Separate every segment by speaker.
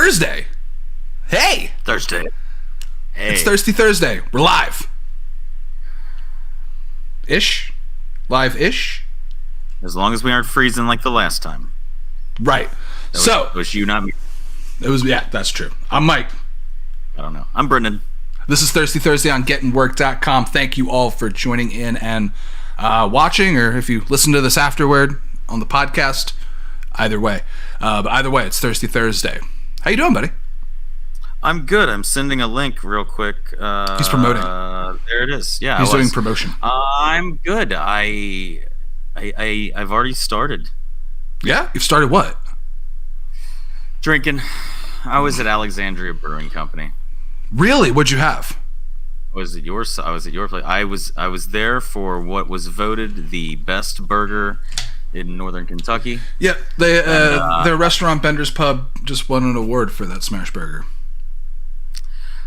Speaker 1: Thursday. Hey.
Speaker 2: Thursday. Hey.
Speaker 1: It's Thirsty Thursday. We're live. Ish. Live-ish.
Speaker 2: As long as we aren't freezing like the last time.
Speaker 1: Right.
Speaker 2: It was you, not me.
Speaker 1: It was, yeah, that's true. I'm Mike.
Speaker 2: I don't know. I'm Brendon.
Speaker 1: This is Thirsty Thursday on gettingwork.com. Thank you all for joining in and watching, or if you listen to this afterward on the podcast. Either way. But either way, it's Thirsty Thursday. How you doing, buddy?
Speaker 2: I'm good. I'm sending a link real quick.
Speaker 1: He's promoting.
Speaker 2: There it is. Yeah,
Speaker 1: he's doing promotion.
Speaker 2: I'm good. I've already started.
Speaker 1: Yeah? You've started what?
Speaker 2: Drinking. I was at Alexandria Brewing Company.
Speaker 1: Really? What'd you have?
Speaker 2: I was at your place. I was there for what was voted the best burger in Northern Kentucky.
Speaker 1: Yeah, their restaurant Bender's Pub just won an award for that smash burger.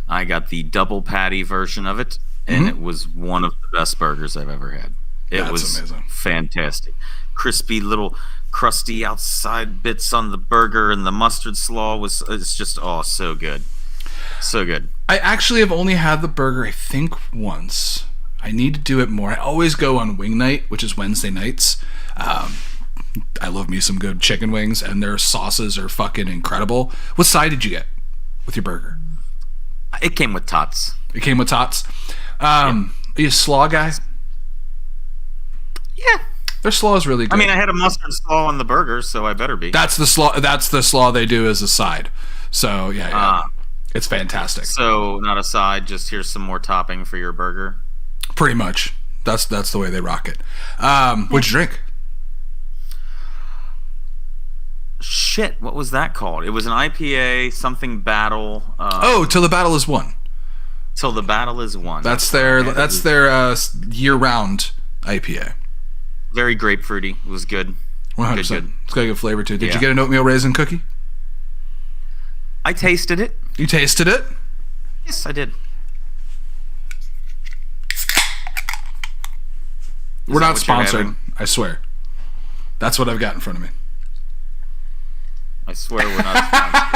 Speaker 2: I got the double patty version of it, and it was one of the best burgers I've ever had. It was amazing. Fantastic. Crispy little crusty outside bits on the burger, and the mustard slaw it's just so good. So good.
Speaker 1: I actually have only had the burger, I think, once. I need to do it more. I always go on wing night, which is Wednesday nights. I love me some good chicken wings, and their sauces are fucking incredible. What side did you get with your burger?
Speaker 2: It came with tots.
Speaker 1: It came with tots. Are you a slaw guy?
Speaker 2: Yeah.
Speaker 1: Their slaw is really good.
Speaker 2: I mean, I had a mustard slaw on the burger, so I better be.
Speaker 1: That's the slaw they do as a side. So, yeah. It's fantastic.
Speaker 2: So, not a side, just here's some more topping for your burger?
Speaker 1: Pretty much. That's the way they rock it. What'd you drink?
Speaker 2: Shit, what was that called? It was an IPA, something battle.
Speaker 1: Till the Battle is Won.
Speaker 2: Till the Battle is Won.
Speaker 1: That's their year-round IPA.
Speaker 2: Very grapefruity. It was good.
Speaker 1: 100%.
Speaker 2: Good.
Speaker 1: It's got a good flavor to it. Did you get an oatmeal raisin cookie?
Speaker 2: I tasted it.
Speaker 1: You tasted it?
Speaker 2: Yes, I did.
Speaker 1: We're not sponsored, I swear. That's what I've got in front of me.
Speaker 2: I swear we're not sponsored.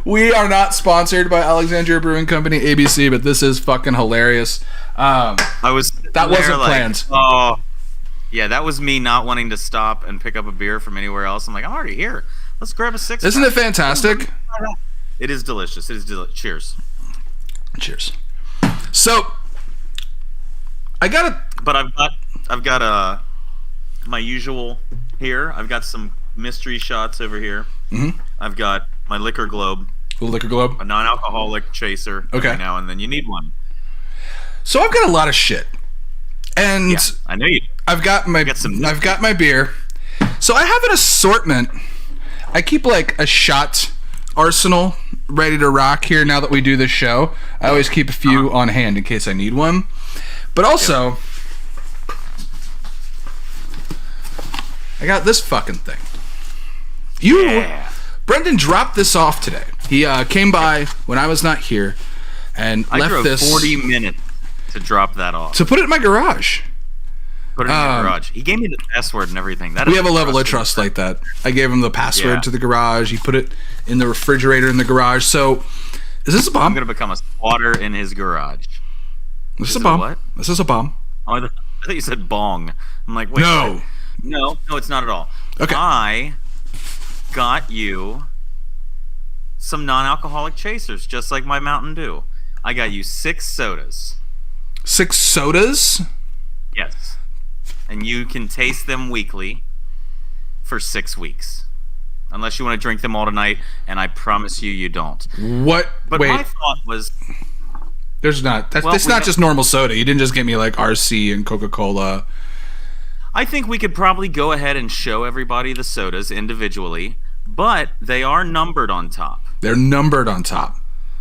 Speaker 1: We are not sponsored by Alexandria Brewing Company, ABC, but this is fucking hilarious. That wasn't planned.
Speaker 2: Oh, yeah, that was me not wanting to stop and pick up a beer from anywhere else. I'm like, I'm already here. Let's grab a six.
Speaker 1: Isn't it fantastic?
Speaker 2: It is delicious. It is Cheers.
Speaker 1: Cheers. So, I've got my usual here. I've got some mystery shots over here. I've got my liquor globe. Little liquor globe.
Speaker 2: A non-alcoholic chaser.
Speaker 1: Okay.
Speaker 2: Every now and then you need one.
Speaker 1: So I've got a lot of shit, and
Speaker 2: I know you.
Speaker 1: I've got my beer. So I have an assortment. I keep like a shot arsenal ready to rock here now that we do this show. I always keep a few on hand in case I need one. But also, I got this fucking thing. Brendon dropped this off today. He came by when I was not here and left this.
Speaker 2: I drove 40 minutes to drop that off.
Speaker 1: To put it in my garage.
Speaker 2: Put it in your garage. He gave me the password and everything.
Speaker 1: We have a level of trust like that. I gave him the password to the garage. He put it in the refrigerator in the garage. So, is this a bomb?
Speaker 2: I'm going to become a squatter in his garage.
Speaker 1: This is a bomb. What? This is a bomb.
Speaker 2: Oh, I thought you said bong. I'm like, wait.
Speaker 1: No.
Speaker 2: No, it's not at all.
Speaker 1: Okay.
Speaker 2: I got you some non-alcoholic chasers, just like my Mountain Dew. I got you 6 sodas.
Speaker 1: 6 sodas?
Speaker 2: Yes. And you can taste them weekly for 6 weeks. Unless you want to drink them all tonight, and I promise you don't.
Speaker 1: What?
Speaker 2: But
Speaker 1: wait.
Speaker 2: my thought was...
Speaker 1: There's not. That's not just normal soda. You didn't just get me like RC and Coca-Cola.
Speaker 2: I think we could probably go ahead and show everybody the sodas individually, but they are numbered on top.
Speaker 1: They're numbered on top.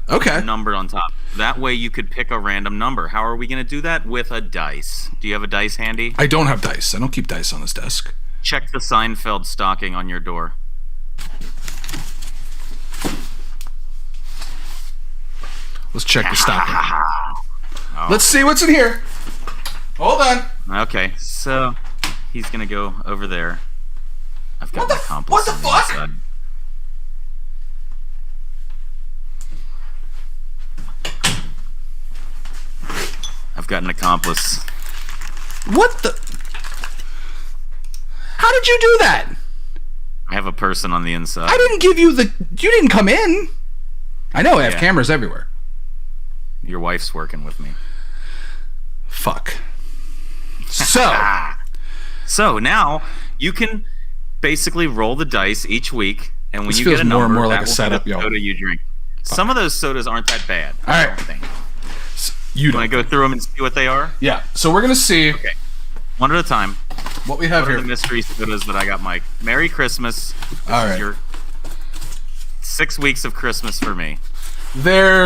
Speaker 1: Okay.
Speaker 2: They're numbered on top. That way you could pick a random number. How are we going to do that? With a dice. Do you have a dice handy?
Speaker 1: I don't have dice. I don't keep dice on this desk.
Speaker 2: Check the Seinfeld stocking on your door.
Speaker 1: Let's check the stocking. Let's see what's in here. Hold on.
Speaker 2: Okay, so he's going to go over there. I've got
Speaker 1: What the fuck?
Speaker 2: I've got an accomplice.
Speaker 1: What the? How did you do that?
Speaker 2: I have a person on the inside.
Speaker 1: I didn't give you the... You didn't come in. I know, I have cameras everywhere.
Speaker 2: Your wife's working with me.
Speaker 1: Fuck. So.
Speaker 2: So now you can basically roll the dice each week, and when
Speaker 1: this
Speaker 2: you
Speaker 1: feels
Speaker 2: get a number,
Speaker 1: more and more like
Speaker 2: that
Speaker 1: a
Speaker 2: will
Speaker 1: setup,
Speaker 2: be the soda you drink. Fuck. Some of those sodas aren't that bad.
Speaker 1: All right.
Speaker 2: I don't think.
Speaker 1: So, you
Speaker 2: want to go through them and see what they are?
Speaker 1: Yeah. So we're going to see...
Speaker 2: Okay. One at a time.
Speaker 1: What we have
Speaker 2: what
Speaker 1: here.
Speaker 2: Are the mystery sodas that I got, Mike. Merry Christmas.
Speaker 1: All right.
Speaker 2: Your 6 weeks of Christmas for me.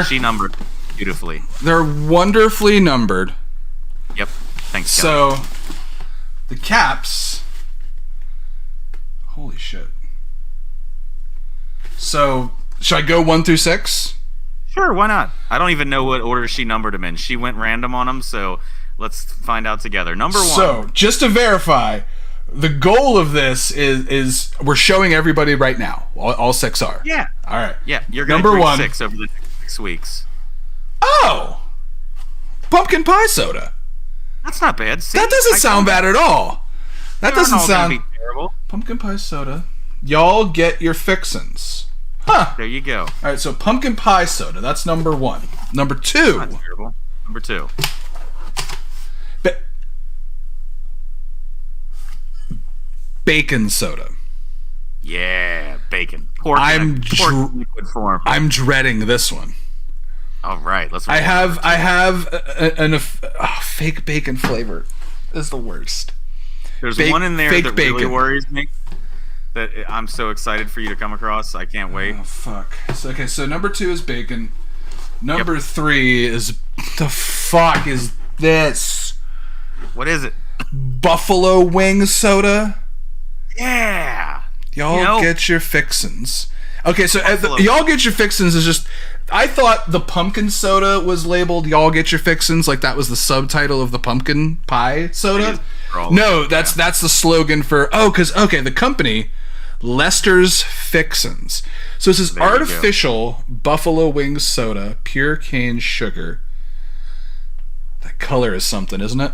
Speaker 1: She
Speaker 2: numbered beautifully.
Speaker 1: They're wonderfully numbered.
Speaker 2: Yep. Thanks,
Speaker 1: So, the caps... Holy shit. So, should I go 1 through 6?
Speaker 2: Sure, why not? I don't even know what order she numbered them in. She went random on them, so let's find out together. Number 1.
Speaker 1: So, just to verify, the goal of this is we're showing everybody right now. All 6 are.
Speaker 2: Yeah.
Speaker 1: All right.
Speaker 2: Yeah, you're going to drink 6 over the next 6 weeks.
Speaker 1: Oh! Pumpkin pie soda.
Speaker 2: That's not bad. See,
Speaker 1: that doesn't sound bad at all. That doesn't sound...
Speaker 2: be terrible.
Speaker 1: Pumpkin pie soda. Y'all get your fixins. Huh.
Speaker 2: There you go.
Speaker 1: All right, so pumpkin pie soda. That's number 1. Number 2.
Speaker 2: Not terrible. Number 2.
Speaker 1: Bacon soda.
Speaker 2: Yeah, bacon. Pork in liquid form.
Speaker 1: I'm dreading this one.
Speaker 2: All right, let's.
Speaker 1: I have a fake bacon flavor. Is the worst.
Speaker 2: There's one in there that really worries me. That I'm so excited for you to come across. I can't wait.
Speaker 1: Oh fuck. So number 2 is bacon. Number 3 is the fuck is this?
Speaker 2: What is it?
Speaker 1: Buffalo wing soda.
Speaker 2: Yeah.
Speaker 1: Y'all get your fixins. Okay, so y'all get your fixins is just... I thought the pumpkin soda was labeled y'all get your fixins, like that was the subtitle of the pumpkin pie soda. No, that's the slogan for... the company, Lester's Fixins. So this is artificial buffalo wing soda, pure cane sugar. That color is something, isn't it?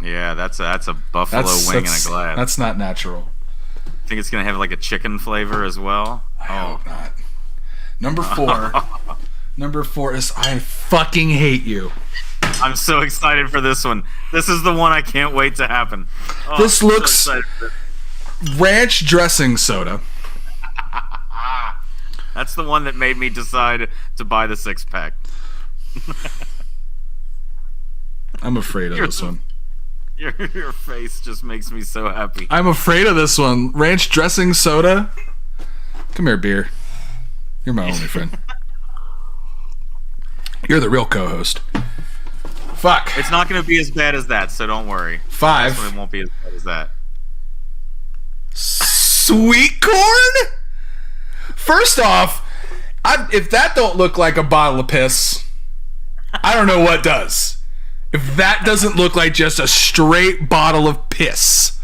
Speaker 2: Yeah, that's a buffalo wing in a glass.
Speaker 1: That's not natural.
Speaker 2: I think it's going to have like a chicken flavor as well.
Speaker 1: I hope not. Number 4. Number 4 is I fucking hate you.
Speaker 2: I'm so excited for this one. This is the one I can't wait to happen. Oh,
Speaker 1: this looks ranch dressing soda.
Speaker 2: That's the one that made me decide to buy the 6-pack.
Speaker 1: I'm afraid of this one.
Speaker 2: Your face just makes me so happy.
Speaker 1: I'm afraid of this one. Ranch dressing soda. Come here, beer. You're my only friend. You're the real co-host. Fuck.
Speaker 2: It's not going to be as bad as that, so don't worry.
Speaker 1: 5.
Speaker 2: It won't be as bad as that.
Speaker 1: Sweet corn? First off, if that don't look like a bottle of piss, I don't know what does. If that doesn't look like just a straight bottle of piss.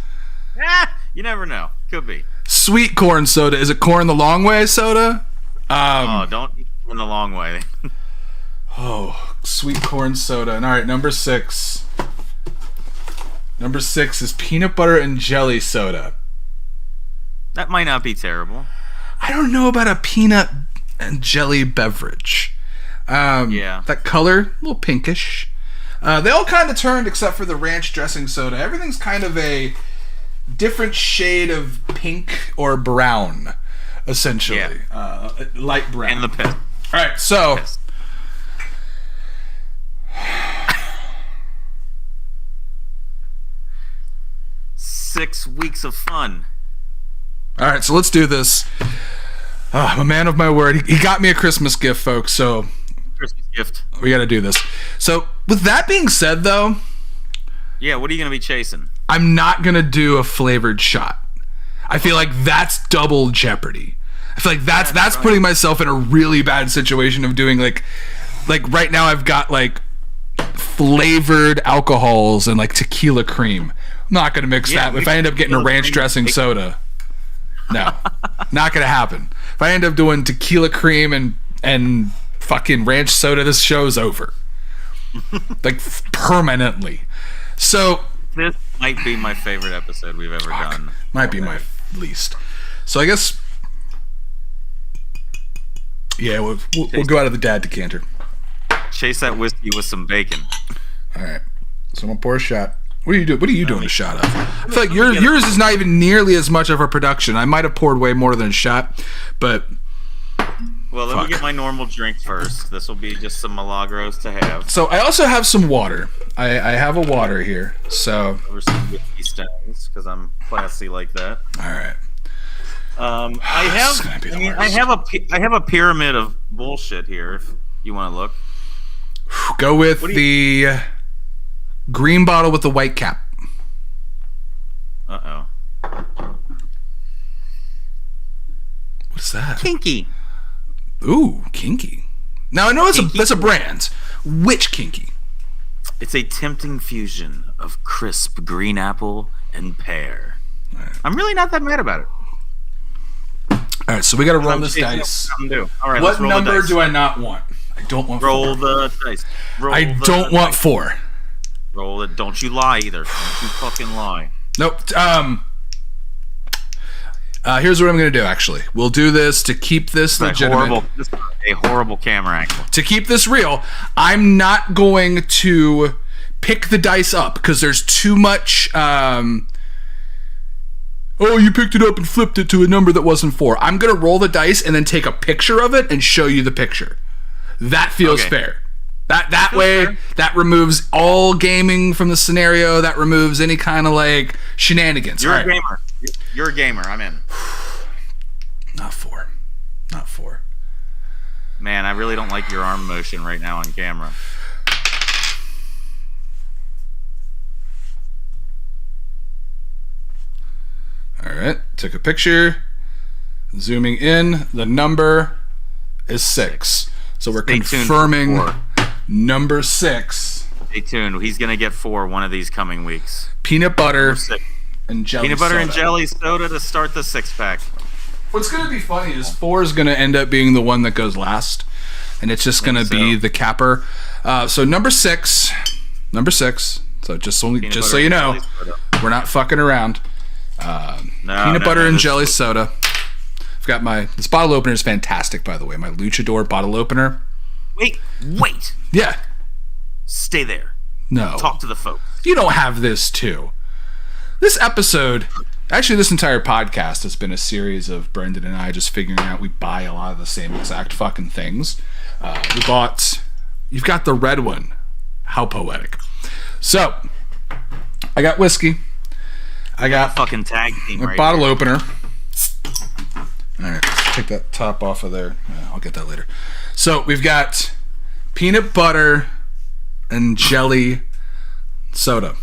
Speaker 2: You never know. Could be.
Speaker 1: Sweet corn soda. Is it corn the long way soda?
Speaker 2: Don't eat corn the long way.
Speaker 1: Sweet corn soda. And all right, number 6. Number 6 is peanut butter and jelly soda.
Speaker 2: That might not be terrible.
Speaker 1: I don't know about a peanut and jelly beverage. That color, a little pinkish. They all kind of turned except for the ranch dressing soda. Everything's kind of a different shade of pink or brown, essentially. Yeah. Light brown.
Speaker 2: And the piss.
Speaker 1: All right, so...
Speaker 2: 6 weeks of fun.
Speaker 1: All right, so let's do this. I'm a man of my word. He got me a Christmas gift, folks, so...
Speaker 2: Christmas gift.
Speaker 1: We got to do this. So, with that being said, though...
Speaker 2: Yeah, what are you going to be chasing?
Speaker 1: I'm not going to do a flavored shot. I feel like that's double jeopardy. I feel like that's putting myself in a really bad situation of doing, like right now I've got, like, flavored alcohols and, like, tequila cream. I'm not going to mix that. If I end up getting a ranch dressing soda... No, not gonna happen. If I end up doing tequila cream and fucking ranch soda, this show's over. like permanently. So
Speaker 2: this might be my favorite episode we've ever done.
Speaker 1: Might be my least. So I guess, yeah, we'll go out of the dad decanter.
Speaker 2: Chase that whiskey with some bacon.
Speaker 1: All right. So I'm gonna pour a shot. What are you doing? What are you doing a shot of? I feel like yours is not even nearly as much of a production. I might have poured way more than a shot, but.
Speaker 2: Well, let me get my normal drink first. This will be just some Milagros to have.
Speaker 1: So I also have some water. I have a water here. So
Speaker 2: over some whiskey stones because I'm classy like that.
Speaker 1: All right.
Speaker 2: I have a pyramid of bullshit here. If you want to look,
Speaker 1: go with the green bottle with the white cap. What's that?
Speaker 2: Kinky.
Speaker 1: Ooh, Kinky. Now I know that's a brand. Which Kinky?
Speaker 2: It's a tempting fusion of crisp green apple and pear. Right. I'm really not that mad about it.
Speaker 1: All right, so we got to roll this dice.
Speaker 2: All right,
Speaker 1: what number do I not want? I don't want
Speaker 2: roll
Speaker 1: 4.
Speaker 2: The dice.
Speaker 1: I don't want 4.
Speaker 2: Roll it. Don't you lie either. Don't you fucking lie.
Speaker 1: Nope. Here's what I'm going to do, actually. We'll do this to keep this legitimate.
Speaker 2: This is a horrible camera angle.
Speaker 1: To keep this real, I'm not going to pick the dice up because there's too much... oh, you picked it up and flipped it to a number that wasn't 4. I'm going to roll the dice and then take a picture of it and show you the picture. That feels fair. That way, fair. That removes all gaming from the scenario. That removes any kind of, like, shenanigans.
Speaker 2: You're a gamer. You're a gamer. I'm in.
Speaker 1: Not 4. Not 4.
Speaker 2: Man, I really don't like your arm motion right now on camera.
Speaker 1: All right. Took a picture. Zooming in. The number is 6. So we're confirming number 6.
Speaker 2: Stay tuned. He's going to get 4 one of these coming weeks.
Speaker 1: Peanut butter and jelly
Speaker 2: Peanut butter
Speaker 1: soda.
Speaker 2: and jelly soda to start the 6-pack.
Speaker 1: What's going to be funny is 4 is going to end up being the one that goes last. And it's just going to be the capper. So number 6. So just so you know, we're not fucking around. Peanut butter and jelly soda. I've got this bottle opener is fantastic, by the way. My Luchador bottle opener.
Speaker 2: Wait.
Speaker 1: Yeah.
Speaker 2: Stay there.
Speaker 1: No.
Speaker 2: Talk to the folks.
Speaker 1: You don't have this too. This episode, actually this entire podcast has been a series of Brendon and I just figuring out we buy a lot of the same exact fucking things. You've got the red one. How poetic. So, I got whiskey. I got
Speaker 2: fucking tag team
Speaker 1: a bottle opener. All right, let's take that top off of there. I'll get that later. So we've got peanut butter and jelly soda.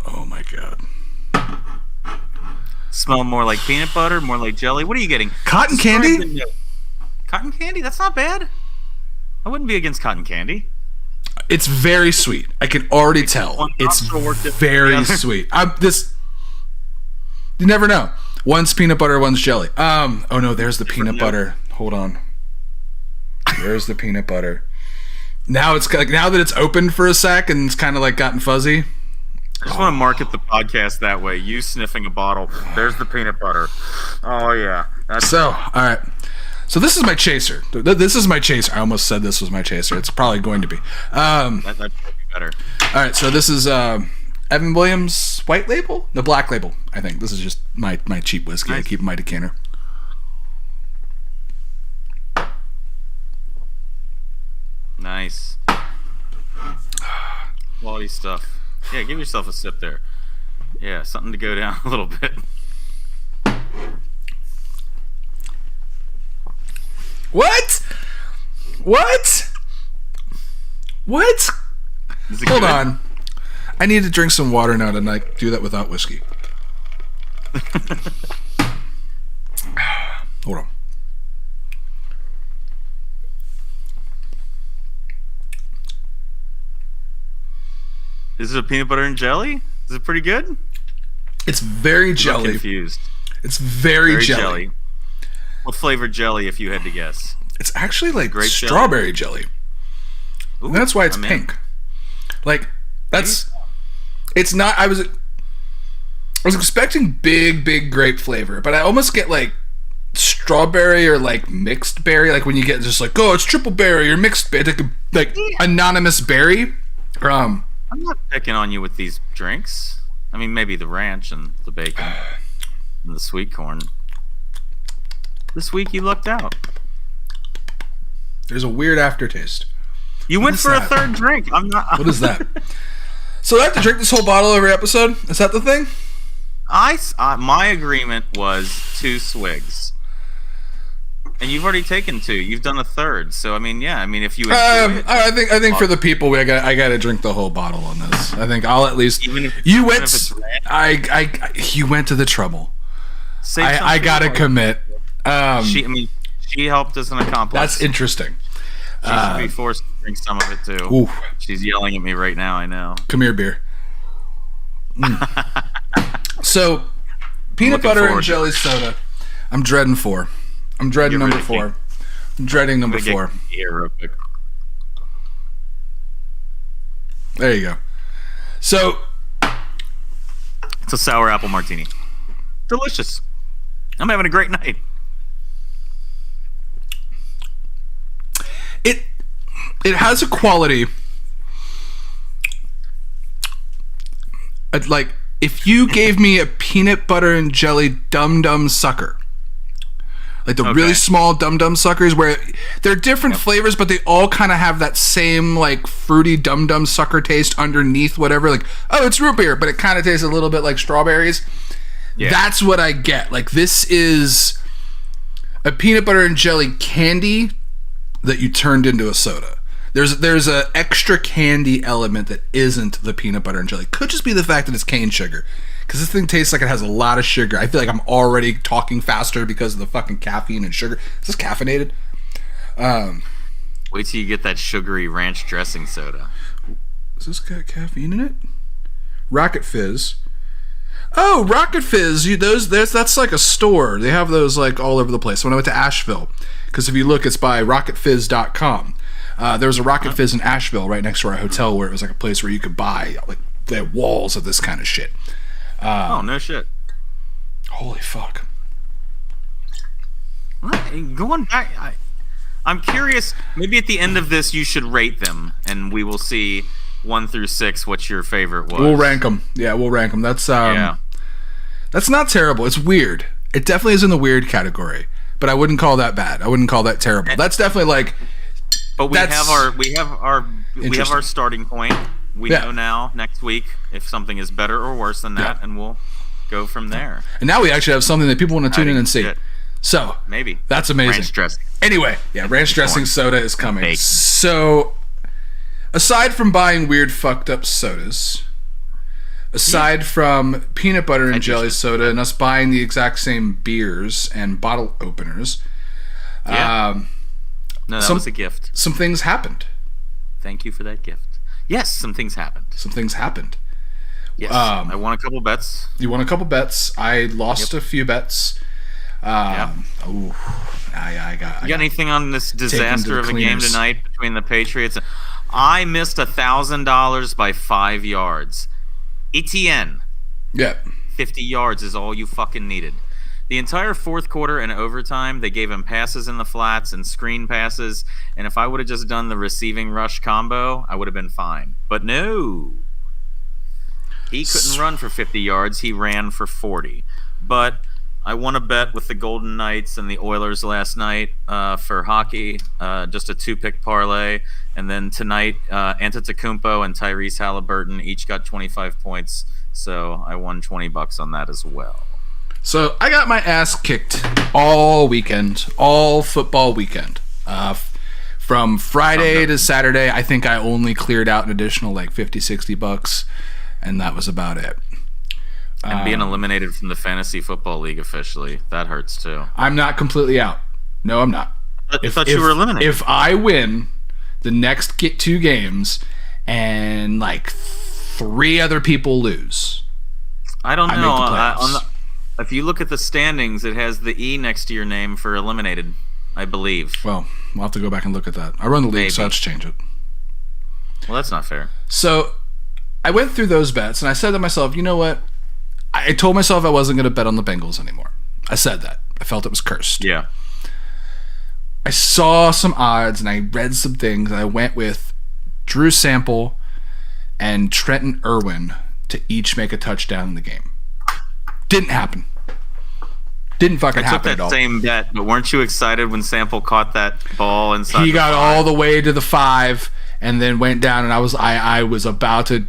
Speaker 1: Oh my god!
Speaker 2: Smell more like peanut butter, more like jelly. What are you getting?
Speaker 1: Cotton candy?
Speaker 2: Cotton candy? That's not bad. I wouldn't be against cotton candy.
Speaker 1: It's very sweet. I can already tell. It's very sweet. You never know. One's peanut butter, one's jelly. Oh no, there's the peanut butter. Hold on. There's the peanut butter. Now that it's open for a sec and it's kind of like gotten fuzzy.
Speaker 2: I just want to market the podcast that way. You sniffing a bottle. There's the peanut butter. Oh yeah.
Speaker 1: All right. So this is my chaser. This is my chaser. I almost said this was my chaser. It's probably going to be.
Speaker 2: That might be better.
Speaker 1: All right. So this is Evan Williams white label? The black label, I think. This is just my cheap whiskey. Nice. I keep in my decanter.
Speaker 2: Nice. Quality stuff. Yeah, give yourself a sip there. Yeah, something to go down a little bit.
Speaker 1: What? Hold on. I need to drink some water now to do that without whiskey. Hold on.
Speaker 2: Is it a peanut butter and jelly? Is it pretty good?
Speaker 1: It's very jelly.
Speaker 2: I'm confused.
Speaker 1: It's very jelly.
Speaker 2: What flavored jelly, if you had to guess?
Speaker 1: It's actually like grape strawberry jelly.
Speaker 2: Ooh,
Speaker 1: And that's why it's pink. Like, it's not, I was expecting big grape flavor, but I almost get like strawberry or like mixed berry, like when you get just like, oh, it's triple berry or mixed berry, like anonymous berry.
Speaker 2: I'm not picking on you with these drinks. I mean, maybe the ranch and the bacon and the sweet corn. This week you lucked out.
Speaker 1: There's a weird aftertaste.
Speaker 2: You went for a third drink. I'm not.
Speaker 1: What is that? So I have to drink this whole bottle every episode? Is that the thing?
Speaker 2: My agreement was 2 swigs. And you've already taken 2. You've done a third. So I mean, yeah. I mean, if you
Speaker 1: I think for the people, I got to drink the whole bottle on this. I think I'll at least. You went to the trouble. I got to commit.
Speaker 2: She helped us in a complex.
Speaker 1: That's interesting.
Speaker 2: She should be forced to drink some of it too.
Speaker 1: Oof.
Speaker 2: She's yelling at me right now. I know.
Speaker 1: Come here, beer. So, peanut butter and jelly soda. I'm dreading 4. I'm dreading number 4. I'm dreading number 4.
Speaker 2: Here real quick.
Speaker 1: There you go. So,
Speaker 2: it's a sour apple martini. Delicious. I'm having a great night.
Speaker 1: It has a quality. Like, if you gave me a peanut butter and jelly Dum Dum sucker, like the really small Dum Dum suckers, where they're different flavors, but they all kind of have that same like fruity Dum Dum sucker taste underneath whatever. Like, oh, it's root beer, but it kind of tastes a little bit like strawberries. Yeah. That's what I get. Like, this is a peanut butter and jelly candy that you turned into a soda. There's a extra candy element that isn't the peanut butter and jelly. Could just be the fact that it's cane sugar, because this thing tastes like it has a lot of sugar. I feel like I'm already talking faster because of the fucking caffeine and sugar. Is this caffeinated?
Speaker 2: Wait till you get that sugary ranch dressing soda.
Speaker 1: Is this got caffeine in it? Rocket Fizz. Oh, Rocket Fizz! That's like a store. They have those like all over the place. When I went to Asheville, because if you look, it's by rocketfizz.com. There was a Rocket Fizz in Asheville right next to our hotel where it was like a place where you could buy, like, they had walls of this kind of shit.
Speaker 2: Oh, no shit.
Speaker 1: Holy fuck.
Speaker 2: Going back, I'm curious, maybe at the end of this you should rate them, and we will see 1 through 6 what your favorite was.
Speaker 1: We'll rank them. Yeah, we'll rank them. That's not terrible. It's weird. It definitely is in the weird category, but I wouldn't call that bad. I wouldn't call that terrible. That's definitely like...
Speaker 2: But we have our starting point. We know now next week if something is better or worse than that, and we'll go from there. And
Speaker 1: now we actually have something that people want to tune in and see. So
Speaker 2: maybe
Speaker 1: that's amazing.
Speaker 2: Ranch dressing.
Speaker 1: Anyway, ranch dressing soda is coming. So aside from buying weird fucked up sodas, aside from peanut butter and jelly soda and us buying the exact same beers and bottle openers,
Speaker 2: no, that was a gift.
Speaker 1: Some things happened.
Speaker 2: Thank you for that gift. Yes, some things happened.
Speaker 1: Yes,
Speaker 2: I won a couple bets.
Speaker 1: You won a couple bets. I lost a few bets. I got
Speaker 2: anything on this disaster of a game tonight between the Patriots? I missed $1,000 by 5 yards. Etienne. 50 yards is all you fucking needed. The entire fourth quarter and overtime, they gave him passes in the flats and screen passes, and if I would have just done the receiving rush combo, I would have been fine. But no. He couldn't run for 50 yards. He ran for 40. But I won a bet with the Golden Knights and the Oilers last night for hockey, just a 2-pick parlay. And then tonight, Antetokounmpo and Tyrese Halliburton each got 25 points, so I won $20 on that as well.
Speaker 1: So I got my ass kicked all weekend, all football weekend. From Friday to Saturday, I think I only cleared out an additional like $50-$60, and that was about it.
Speaker 2: And being eliminated from the fantasy football league officially, that hurts too.
Speaker 1: I'm not completely out. No, I'm not.
Speaker 2: I thought you were eliminated.
Speaker 1: If I win the next 2 games and like 3 other people lose,
Speaker 2: I don't know. If you look at the standings, it has the E next to your name for eliminated, I believe.
Speaker 1: Well, we'll have to go back and look at that. I run the league, so let's change it.
Speaker 2: Well, that's not fair.
Speaker 1: So I went through those bets, and I said to myself, you know what? I told myself I wasn't going to bet on the Bengals anymore. I said that. I felt it was cursed.
Speaker 2: Yeah.
Speaker 1: I saw some odds, and I read some things, and I went with Drew Sample and Trenton Irwin to each make a touchdown in the game. Didn't happen. Didn't fucking happen at all.
Speaker 2: I took that same bet, but weren't you excited when Sample caught that ball inside?
Speaker 1: He got all the way to the 5 and then went down, and I was about to.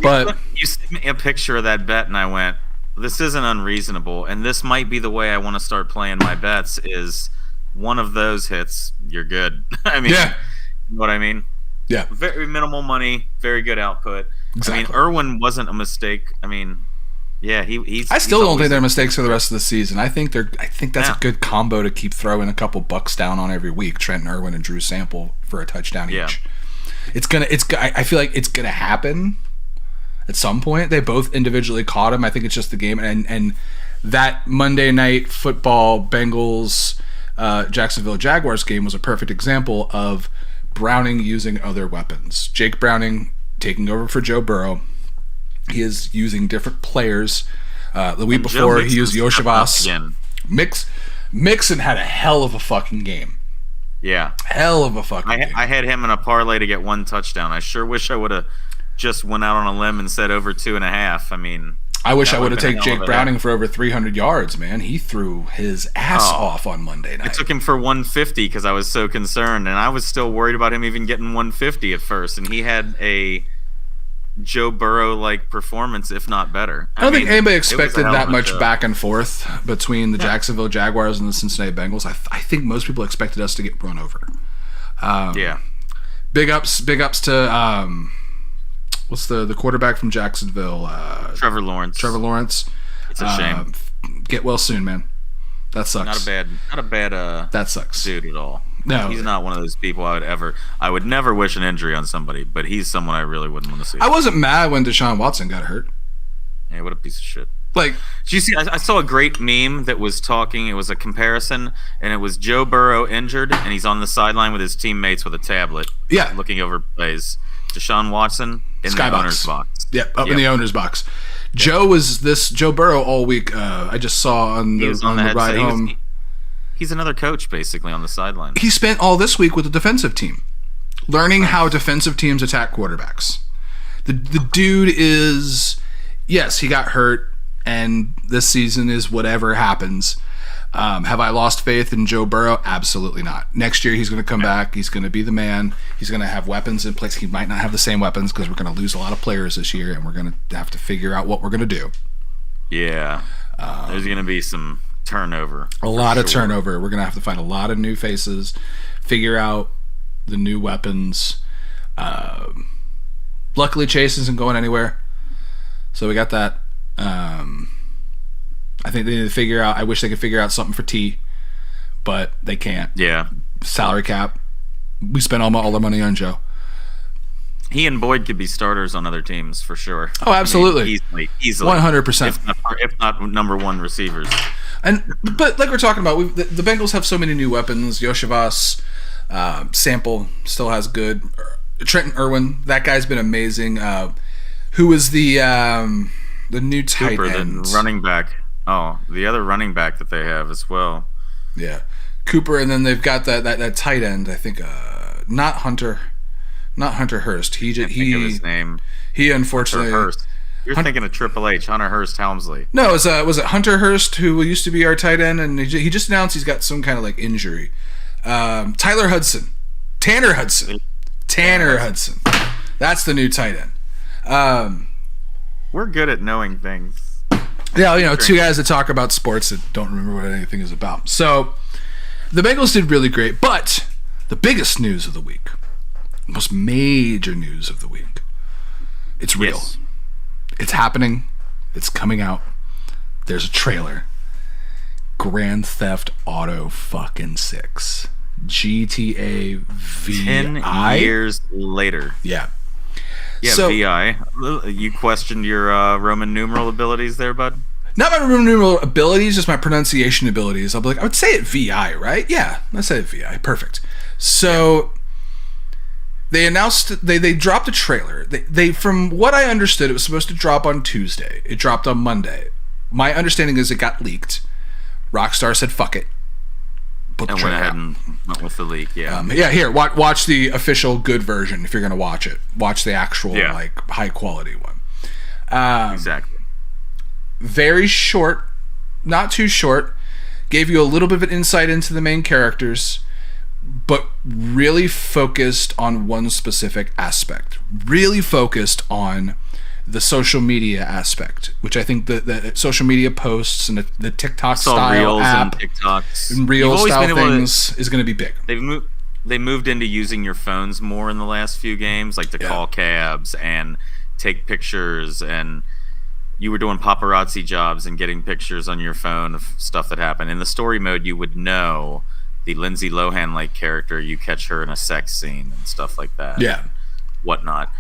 Speaker 1: But
Speaker 2: you sent me a picture of that bet, and I went, "This isn't unreasonable, and this might be the way I want to start playing my bets." Is one of those hits, you're good. I mean,
Speaker 1: yeah.
Speaker 2: You know what I mean?
Speaker 1: Yeah.
Speaker 2: Very minimal money, very good output.
Speaker 1: Exactly.
Speaker 2: I mean, Irwin wasn't a mistake. I mean, yeah, he's.
Speaker 1: I still don't think they're mistakes for the rest of the season. I think that's a good combo to keep throwing a couple bucks down on every week. Trenton Irwin and Drew Sample for a touchdown each. I feel like it's gonna happen at some point. They both individually caught him. I think it's just the game, and that Monday Night Football Bengals Jacksonville Jaguars game was a perfect example of Browning using other weapons. Jake Browning taking over for Joe Burrow. He is using different players. The week before, he used Yoshivas. Mixon had a hell of a fucking game.
Speaker 2: Yeah.
Speaker 1: Hell of a fucking game.
Speaker 2: I had him in a parlay to get one touchdown. I sure wish I would have just went out on a limb and said over 2.5. I mean,
Speaker 1: I wish I would have taken Jake Browning for over 300 yards, man. He threw his ass off on Monday night.
Speaker 2: I took him for 150 because I was so concerned, and I was still worried about him even getting 150 at first, and he had a Joe Burrow-like performance, if not better.
Speaker 1: I don't think anybody expected that much back and forth between the Jacksonville Jaguars and the Cincinnati Bengals. I think most people expected us to get run over.
Speaker 2: Yeah.
Speaker 1: Big ups to what's the quarterback from Jacksonville?
Speaker 2: Trevor Lawrence. It's a shame.
Speaker 1: Get well soon, man. That sucks.
Speaker 2: Not a bad
Speaker 1: that sucks.
Speaker 2: Dude at all.
Speaker 1: No,
Speaker 2: he's not one of those people I would never wish an injury on somebody, but he's someone I really wouldn't want to see.
Speaker 1: I wasn't mad when Deshaun Watson got hurt.
Speaker 2: Yeah, what a piece of shit.
Speaker 1: Like,
Speaker 2: did you see? I saw a great meme that was talking. It was a comparison, and it was Joe Burrow injured, and he's on the sideline with his teammates with a tablet.
Speaker 1: Yeah,
Speaker 2: looking over plays. Deshaun Watson in the owner's box.
Speaker 1: Yep, up in the owner's box. Yep. Joe Burrow all week. I just saw on the ride home.
Speaker 2: He's another coach, basically, on the sideline.
Speaker 1: He spent all this week with the defensive team, learning how defensive teams attack quarterbacks. The dude is, yes, he got hurt, and this season is whatever happens. Have I lost faith in Joe Burrow? Absolutely not. Next year, he's going to come back. He's going to be the man. He's going to have weapons in place. He might not have the same weapons because we're going to lose a lot of players this year, and we're going to have to figure out what we're going to do.
Speaker 2: Yeah. There's going to be some turnover.
Speaker 1: A lot of turnover. We're going to have to find a lot of new faces, figure out the new weapons. Luckily, Chase isn't going anywhere, so we got that. I think they need to figure out. I wish they could figure out something for T, but they can't.
Speaker 2: Yeah.
Speaker 1: Salary cap. We spent all our money on Joe.
Speaker 2: He and Boyd could be starters on other teams for sure.
Speaker 1: Oh, absolutely.
Speaker 2: I mean, easily.
Speaker 1: 100%.
Speaker 2: If not number one receivers.
Speaker 1: But like we're talking about, the Bengals have so many new weapons. Yoshivas, Sample still has good. Trenton Irwin, that guy's been amazing. Who is the new tight end?
Speaker 2: The running back. Oh, the other running back that they have as well.
Speaker 1: Yeah, Cooper, and then they've got that tight end. I think not Hunter Hurst. He
Speaker 2: think of his name.
Speaker 1: He unfortunately.
Speaker 2: Hunter Hurst. You're thinking of Triple H, Hunter Hurst Helmsley.
Speaker 1: No, was it Hunter Hurst who used to be our tight end, and he just announced he's got some kind of like injury. Tanner Hudson. That's the new tight end.
Speaker 2: We're good at knowing things.
Speaker 1: Yeah, two guys that talk about sports that don't remember what anything is about. So the Bengals did really great, but the biggest news of the week, most major news of the week, it's real.
Speaker 2: Yes.
Speaker 1: It's happening. It's coming out. There's a trailer. Grand Theft Auto fucking 6. GTA VI.
Speaker 2: 10 years later.
Speaker 1: Yeah.
Speaker 2: Yeah,
Speaker 1: so,
Speaker 2: VI. You questioned your Roman numeral abilities there, bud?
Speaker 1: Not my Roman numeral abilities, just my pronunciation abilities. I would say it VI, right? Yeah, let's say it VI. Perfect. So, they announced they dropped a trailer. They from what I understood, it was supposed to drop on Tuesday. It dropped on Monday. My understanding is it got leaked. Rockstar said, "Fuck it."
Speaker 2: Put and went ahead and went with the leak. Yeah.
Speaker 1: Here, watch the official good version if you're gonna watch it. Watch the actual like high quality one.
Speaker 2: Exactly.
Speaker 1: Very short, not too short. Gave you a little bit of an insight into the main characters, but really focused on one specific aspect. Really focused on the social media aspect, which I think the social media posts and the TikTok style
Speaker 2: Reels
Speaker 1: app
Speaker 2: and TikToks
Speaker 1: and Reel style things is going to be big.
Speaker 2: They moved into using your phones more in the last few games, like to call cabs and take pictures, and you were doing paparazzi jobs and getting pictures on your phone of stuff that happened. In the story mode, you would know the Lindsay Lohan-like character. You catch her in a sex scene and stuff like that.
Speaker 1: Yeah.
Speaker 2: And whatnot.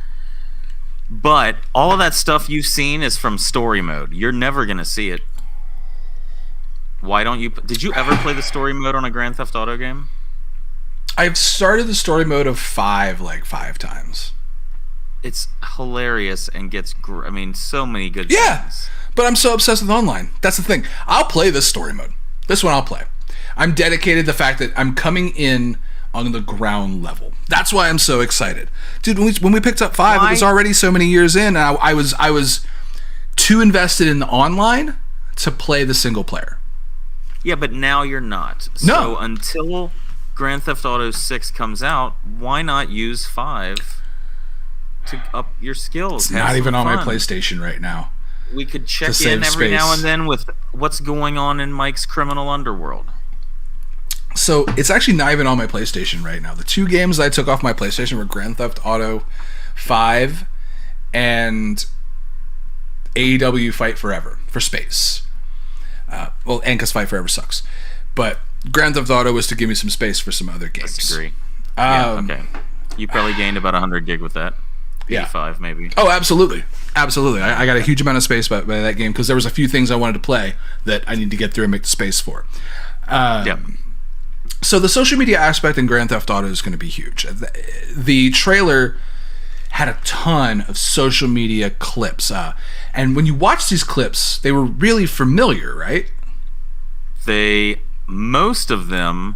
Speaker 2: But all of that stuff you've seen is from story mode. You're never going to see it. Why don't you... Did you ever play the story mode on a Grand Theft Auto game?
Speaker 1: I've started the story mode of 5 times.
Speaker 2: It's hilarious and gets... so many good
Speaker 1: things. But I'm so obsessed with online. That's the thing. I'll play this story mode. This one I'll play. I'm dedicated to the fact that I'm coming in on the ground level. That's why I'm so excited, dude. When we picked up 5, it was already so many years in. And I was too invested in the online to play the single player.
Speaker 2: Yeah, but now you're not.
Speaker 1: No.
Speaker 2: So until Grand Theft Auto 6 comes out, why not use 5 to up your skills?
Speaker 1: It's not even on my PlayStation right now.
Speaker 2: We could check in every now and then with what's going on in Mike's criminal underworld.
Speaker 1: So it's actually not even on my PlayStation right now. The 2 games I took off my PlayStation were Grand Theft Auto 5 and AEW Fight Forever for space. And because Fight Forever sucks. But Grand Theft Auto was to give me some space for some other games.
Speaker 2: I disagree. Okay. You probably gained about 100 gig with that. 85 maybe.
Speaker 1: Oh, absolutely. Absolutely. I got a huge amount of space by that game because there was a few things I wanted to play that I need to get through and make the space for. So the social media aspect in Grand Theft Auto is going to be huge. The trailer had a ton of social media clips. And when you watch these clips, they were really familiar, right?
Speaker 2: Most of them,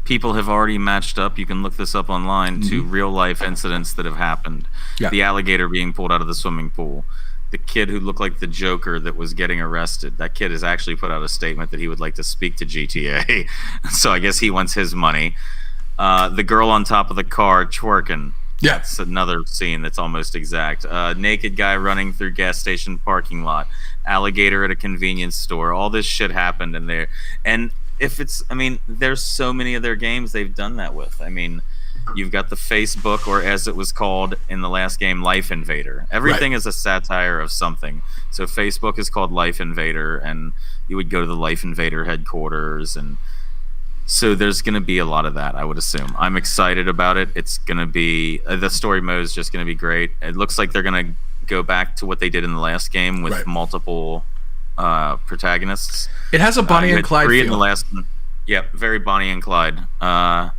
Speaker 2: people have already matched up. You can look this up online to real life incidents that have happened. Yeah. The alligator being pulled out of the swimming pool. The kid who looked like the Joker that was getting arrested. That kid has actually put out a statement that he would like to speak to GTA. So I guess he wants his money. The girl on top of the car twerking.
Speaker 1: Yeah.
Speaker 2: That's another scene that's almost exact. Naked guy running through gas station parking lot. Alligator at a convenience store. All this shit happened in there. And there's so many of their games they've done that with. You've got the Facebook, or as it was called in the last game, Life Invader. Everything is a satire of something. So Facebook is called Life Invader, and you would go to the Life Invader headquarters. And so there's going to be a lot of that, I would assume. I'm excited about it. It's going to be... the story mode is just going to be great. It looks like they're going to go back to what they did in the last game with multiple protagonists.
Speaker 1: It has a Bonnie and Clyde feel.
Speaker 2: In the last one. Yep, very Bonnie and Clyde. I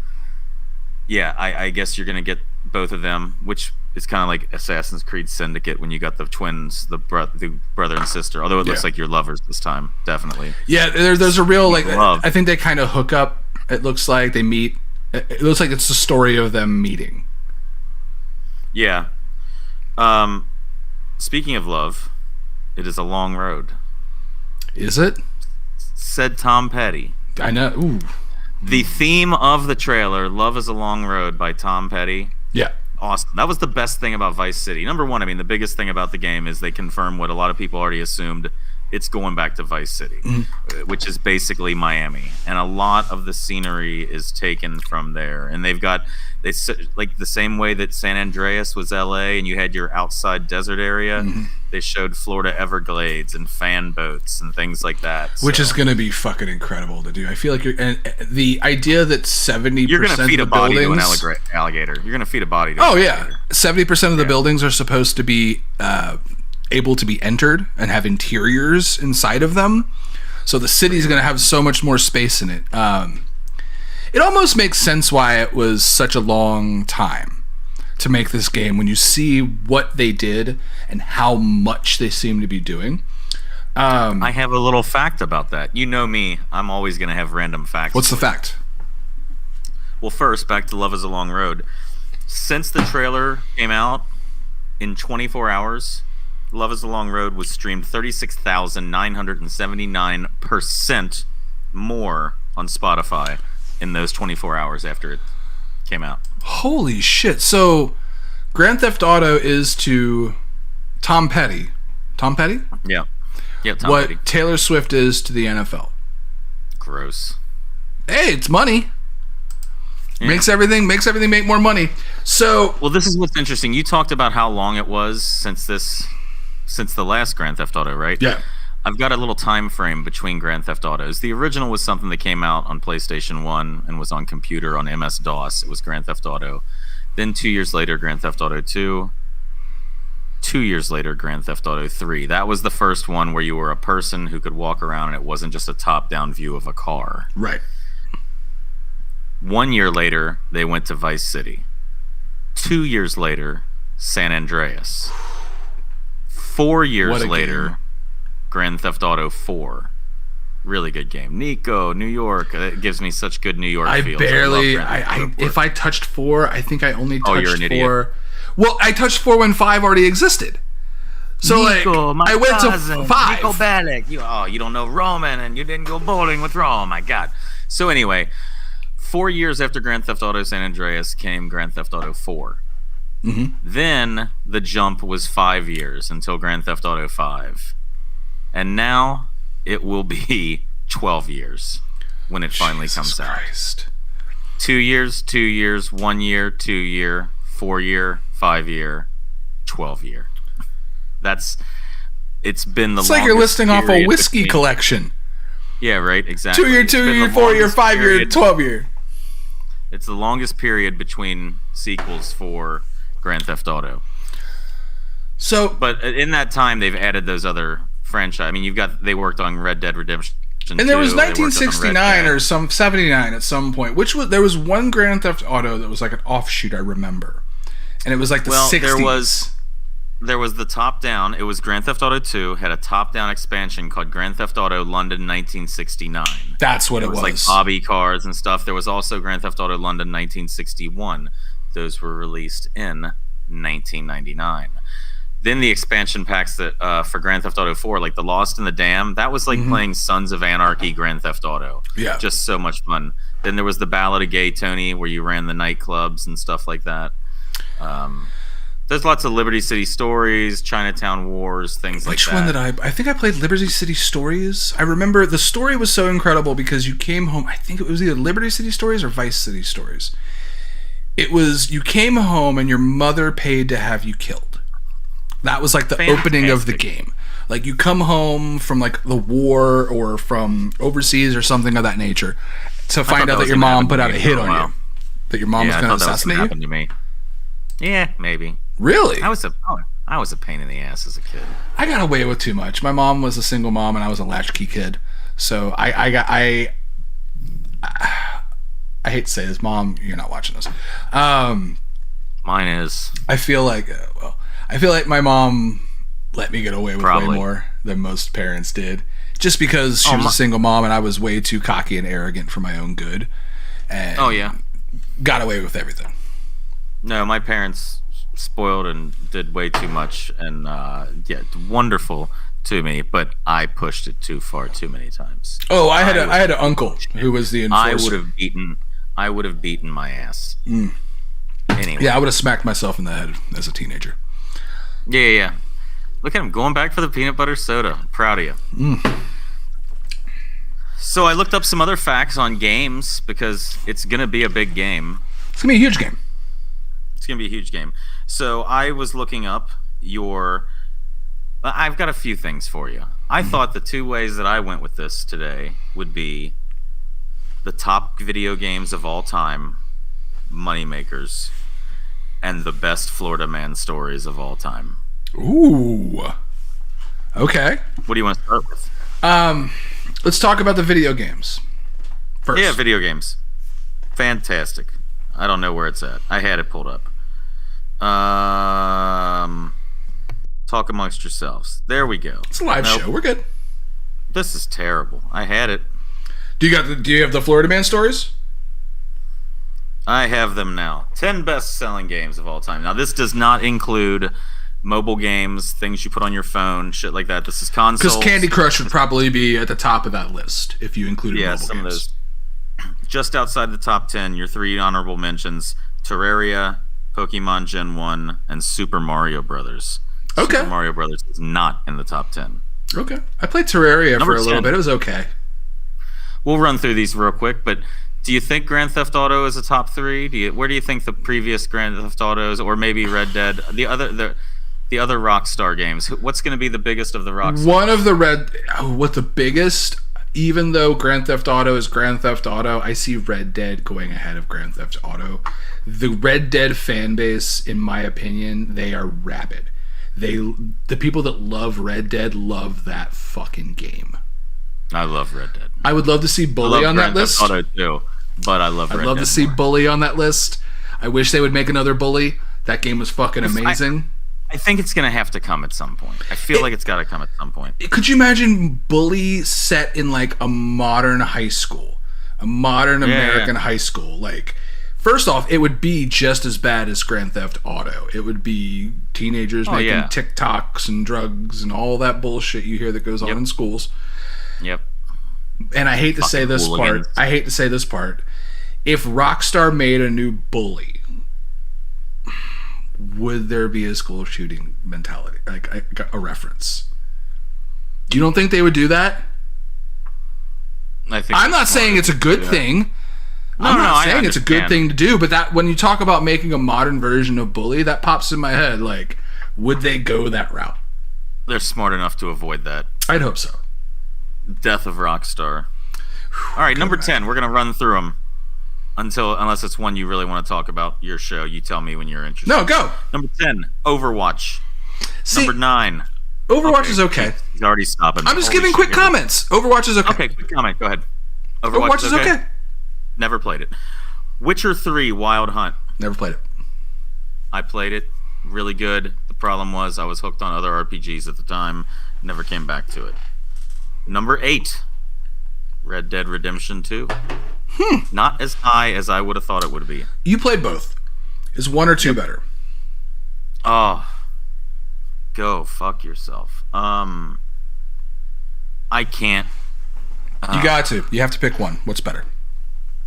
Speaker 2: guess you're going to get both of them, which is kind of like Assassin's Creed Syndicate when you got the twins, the brother and sister. Although it looks like you're lovers this time, definitely. Yeah, there's a real I think they kind of hook up. It looks like they meet. It looks like it's the story of them meeting. Yeah. Speaking of love, it is a long road.
Speaker 1: Is it?
Speaker 2: Said Tom Petty.
Speaker 1: I know. Ooh.
Speaker 2: The theme of the trailer, Love is a Long Road by Tom Petty.
Speaker 1: Yeah.
Speaker 2: Awesome. That was the best thing about Vice City. Number one, the biggest thing about the game is they confirm what a lot of people already assumed. It's going back to Vice City, which is basically Miami. And a lot of the scenery is taken from there. And they've got, like the same way that San Andreas was LA and you had your outside desert area, they showed Florida Everglades and fan boats and things like that.
Speaker 1: Which is going to be fucking incredible to do. I feel like the idea that 70%
Speaker 2: you're going to feed
Speaker 1: of
Speaker 2: a
Speaker 1: the
Speaker 2: body
Speaker 1: buildings,
Speaker 2: to an alligator. You're going to feed a body to an alligator.
Speaker 1: 70% of the buildings are supposed to be able to be entered and have interiors inside of them. So the city's going to have so much more space in it. It almost makes sense why it was such a long time to make this game when you see what they did and how much they seem to be doing.
Speaker 2: I have a little fact about that. You know me, I'm always going to have random facts.
Speaker 1: What's the fact?
Speaker 2: Well, first, back to Love is a Long Road. Since the trailer came out, in 24 hours, Love is a Long Road was streamed 36,979% more on Spotify in those 24 hours after it came out.
Speaker 1: Holy shit. So, Grand Theft Auto is to Tom Petty. Tom Petty?
Speaker 2: Yeah. Yeah, Tom
Speaker 1: what
Speaker 2: Petty.
Speaker 1: Taylor Swift is to the NFL.
Speaker 2: Gross.
Speaker 1: Hey, it's money. Yeah. Makes everything make more money. So,
Speaker 2: well, this is what's interesting. You talked about how long it was since the last Grand Theft Auto, right?
Speaker 1: Yeah.
Speaker 2: I've got a little time frame between Grand Theft Autos. The original was something that came out on PlayStation 1 and was on computer on MS-DOS. It was Grand Theft Auto. Then 2 years later, Grand Theft Auto 2. 2 years later, Grand Theft Auto 3. That was the first one where you were a person who could walk around and it wasn't just a top-down view of a car.
Speaker 1: Right.
Speaker 2: 1 year later, they went to Vice City. 2 years later, San Andreas. 4 years later, game. Grand Theft Auto 4. Really good game. Nico, New York. It gives me such good New York feels.
Speaker 1: If I touched 4, I think I only touched
Speaker 2: you're an
Speaker 1: 4.
Speaker 2: Idiot.
Speaker 1: Well, I touched 4 when 5 already existed. So
Speaker 2: Nico,
Speaker 1: I went
Speaker 2: cousin,
Speaker 1: to 5.
Speaker 2: Nico Bellic. You don't know Roman and you didn't go bowling with Rome. My God. So anyway, 4 years after Grand Theft Auto San Andreas came Grand Theft Auto 4.
Speaker 1: Mm-hmm.
Speaker 2: Then the jump was 5 years until Grand Theft Auto 5. And now it will be 12 years when it finally comes out. 2 years, 2 years, 1 year, 2 year, 4 year, 5 year, 12 year. It's been the longest. It's like
Speaker 1: you're listing off a whiskey collection.
Speaker 2: Yeah, right, exactly.
Speaker 1: 2 year, 2 year, 4 year, 5 year, 12 year.
Speaker 2: It's the longest period between sequels for Grand Theft Auto. But in that time, they've added those other franchise. I mean, they worked on Red Dead Redemption 2.
Speaker 1: And there was 1969 or some 79 at some point. There was one Grand Theft Auto that was like an offshoot, I remember. And it was like the 60s.
Speaker 2: There was the top-down. It was Grand Theft Auto 2, had a top-down expansion called Grand Theft Auto London 1969.
Speaker 1: That's what it was.
Speaker 2: It was like hobby cars and stuff. There was also Grand Theft Auto London 1961. Those were released in 1999. Then the expansion packs that for Grand Theft Auto 4, like The Lost in the Dam, that was like playing Sons of Anarchy Grand Theft Auto.
Speaker 1: Yeah.
Speaker 2: Just so much fun. Then there was the Ballad of Gay Tony, where you ran the nightclubs and stuff like that. There's lots of Liberty City Stories, Chinatown Wars, things like that.
Speaker 1: Which one did I think I played Liberty City Stories. I remember the story was so incredible because you came home, I think it was either Liberty City Stories or Vice City Stories. It was, you came home and your mother paid to have you killed. That was like the opening of the game. Like you come home from like the war or from overseas or something of that nature to find out that your mom put out a hit on you. That your mom was going to assassinate you?
Speaker 2: Happened to me. Yeah, maybe.
Speaker 1: Really?
Speaker 2: I was a pain in the ass as a kid.
Speaker 1: I got away with too much. My mom was a single mom and I was a latchkey kid. So I hate to say this, Mom, you're not watching this.
Speaker 2: Mine is.
Speaker 1: I feel like my mom let me get away with way more than most parents did. Just because she was a single mom and I was way too cocky and arrogant for my own good. And got away with everything.
Speaker 2: No, my parents spoiled and did way too much, and wonderful to me, but I pushed it too far too many times.
Speaker 1: Oh, I had an uncle who was the enforcer.
Speaker 2: I would have beaten my ass. Anyway.
Speaker 1: Yeah, I would have smacked myself in the head as a teenager.
Speaker 2: Yeah. Look at him going back for the peanut butter soda. I'm proud of you. So I looked up some other facts on games because it's gonna be a big game.
Speaker 1: It's gonna be a huge game.
Speaker 2: It's going to be a huge game. So I was looking up I've got a few things for you. I thought the two ways that I went with this today would be the top video games of all time, moneymakers, and the best Florida man stories of all time.
Speaker 1: Ooh. Okay.
Speaker 2: What do you want to start with?
Speaker 1: Let's talk about the video games first.
Speaker 2: Yeah, video games. Fantastic. I don't know where it's at. I had it pulled up. Talk amongst yourselves. There we go.
Speaker 1: It's a live show. We're good.
Speaker 2: This is terrible. I had it.
Speaker 1: Do you have the Florida Man stories?
Speaker 2: I have them now. 10 best-selling games of all time. Now, this does not include mobile games, things you put on your phone, shit like that. This is consoles.
Speaker 1: Because Candy Crush would probably be at the top of that list if you included mobile
Speaker 2: some
Speaker 1: games.
Speaker 2: Of those. Just outside the top 10, your 3 honorable mentions: Terraria, Pokemon Gen 1, and Super Mario Brothers.
Speaker 1: Okay.
Speaker 2: Super Mario Brothers is not in the top 10.
Speaker 1: Okay. I played Terraria for a little bit. It was okay.
Speaker 2: We'll run through these real quick, but do you think Grand Theft Auto is a top 3? Where do you think the previous Grand Theft Autos, or maybe Red Dead, the other Rockstar games? What's going to be the biggest of the Rockstar?
Speaker 1: One of the biggest, even though Grand Theft Auto is Grand Theft Auto, I see Red Dead going ahead of Grand Theft Auto. The Red Dead fan base, in my opinion, they are rabid. The people that love Red Dead love that fucking game.
Speaker 2: I love Red Dead.
Speaker 1: I would love to see Bully on that list.
Speaker 2: Auto too, but I love Red Dead.
Speaker 1: I'd love to see Bully on that list. I wish they would make another Bully. That game was fucking amazing.
Speaker 2: I think it's going to have to come at some point. I feel like it's got to come at some point.
Speaker 1: Could you imagine Bully set in like a modern high school? A modern American high school? Like, first off, it would be just as bad as Grand Theft Auto. It would be teenagers making TikToks and drugs and all that bullshit you hear that goes on in schools.
Speaker 2: Yep.
Speaker 1: And I hate to say this part. If Rockstar made a new Bully, would there be a school shooting mentality? Like a reference? You don't think they would do that? I'm not saying it's a good thing. I'm not saying it's a good thing to do, but that when you talk about making a modern version of Bully, that pops in my head. Like, would they go that route?
Speaker 2: They're smart enough to avoid that.
Speaker 1: I'd hope so.
Speaker 2: Death of Rockstar. All right, number 10. We're gonna run through them unless it's one you really want to talk about. Your show. You tell me when you're interested.
Speaker 1: No, go.
Speaker 2: Number 10, Overwatch. Number 9.
Speaker 1: Overwatch is okay.
Speaker 2: He's already stopping.
Speaker 1: I'm just giving quick comments. Overwatch is okay.
Speaker 2: Okay, quick comment. Go ahead.
Speaker 1: Overwatch is okay.
Speaker 2: Never played it. Witcher 3, Wild Hunt.
Speaker 1: Never played it.
Speaker 2: I played it. Really good. The problem was I was hooked on other RPGs at the time. Never came back to it. Number 8, Red Dead Redemption 2. Not as high as I would have thought it would be.
Speaker 1: You played both. Is 1 or 2 better?
Speaker 2: Oh, go fuck yourself. I can't.
Speaker 1: You got to. You have to pick one. What's better?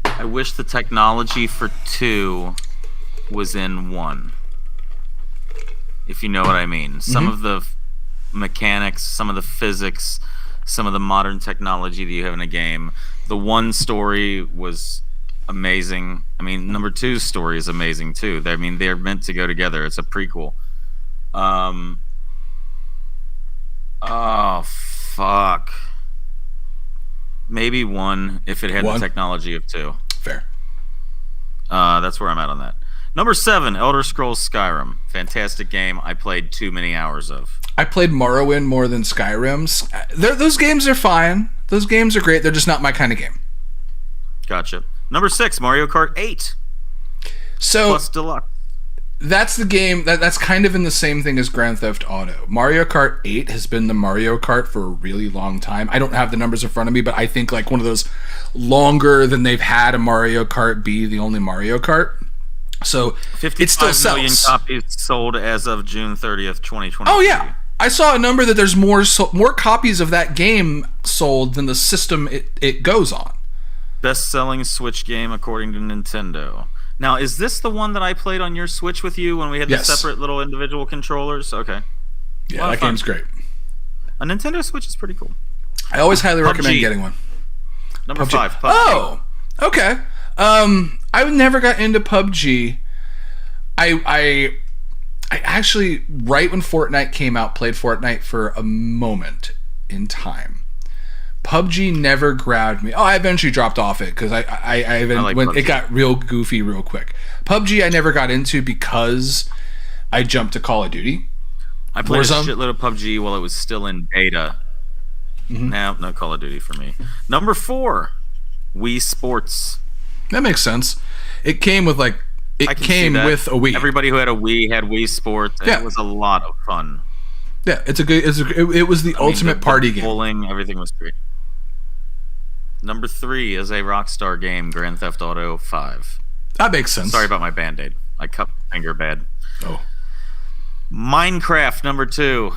Speaker 2: I wish the technology for 2 was in 1. If you know what I mean. Some of the mechanics, some of the physics, some of the modern technology that you have in a game. The 1 story was amazing. I mean, number 2's story is amazing too. I mean, they're meant to go together. It's a prequel. Oh, fuck. Maybe 1 if it had the technology of 2.
Speaker 1: Fair.
Speaker 2: That's where I'm at on that. Number 7, Elder Scrolls Skyrim. Fantastic game. I played too many hours of.
Speaker 1: I played Morrowind more than Skyrim. Those games are fine. Those games are great. They're just not my kind of game.
Speaker 2: Gotcha. Number 6, Mario Kart 8.
Speaker 1: So
Speaker 2: Plus Deluxe.
Speaker 1: That's the game that's kind of in the same thing as Grand Theft Auto. Mario Kart 8 has been the Mario Kart for a really long time. I don't have the numbers in front of me, but I think like one of those longer than they've had a Mario Kart be the only Mario Kart. So it still sells.
Speaker 2: 55 million copies sold as of June 30th, 2020.
Speaker 1: Oh yeah. I saw a number that there's more copies of that game sold than the system it goes on.
Speaker 2: Best-selling Switch game according to Nintendo. Now, is this the one that I played on your Switch with you when we had the separate little individual controllers? Okay.
Speaker 1: Yeah, that game's great.
Speaker 2: A Nintendo Switch is pretty cool.
Speaker 1: I always highly recommend getting one.
Speaker 2: Number 5, PUBG.
Speaker 1: Oh, okay. I never got into PUBG. I actually, right when Fortnite came out, played Fortnite for a moment in time. PUBG never grabbed me. Oh, I eventually dropped off it because it got real goofy real quick. PUBG I never got into because I jumped to Call of Duty.
Speaker 2: I played a shitload of PUBG while it was still in beta. No Call of Duty for me. Number 4, Wii Sports.
Speaker 1: That makes sense. It came with It came with a Wii.
Speaker 2: Everybody who had a Wii had Wii Sports. And it was a lot of fun.
Speaker 1: Yeah, it was the ultimate party game.
Speaker 2: Bowling, everything was great. Number 3 is a Rockstar game, Grand Theft Auto 5.
Speaker 1: That makes sense.
Speaker 2: Sorry about my Band-Aid. I cut my finger bad.
Speaker 1: Oh.
Speaker 2: Minecraft, number 2.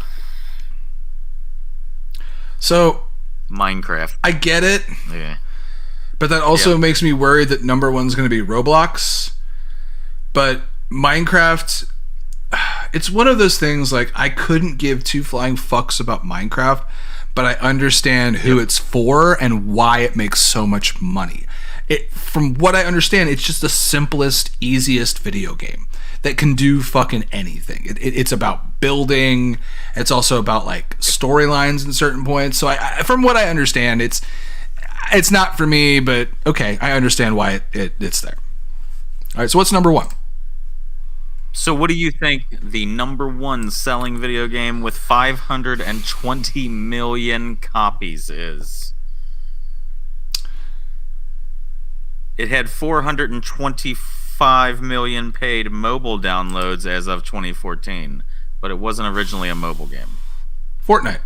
Speaker 1: So,
Speaker 2: Minecraft.
Speaker 1: I get it.
Speaker 2: Yeah.
Speaker 1: But that also makes me worried that number 1's going to be Roblox. But Minecraft, it's one of those things, like, I couldn't give two flying fucks about Minecraft, but I understand who it's for and why it makes so much money. From what I understand, it's just the simplest, easiest video game that can do fucking anything. It's about building. It's also about, like, storylines in certain points. So from what I understand, it's not for me, but okay, I understand why it's there. All right, so what's number 1?
Speaker 2: So what do you think the number 1 selling video game with 520 million copies is? It had 425 million paid mobile downloads as of 2014, but it wasn't originally a mobile game.
Speaker 1: Fortnite.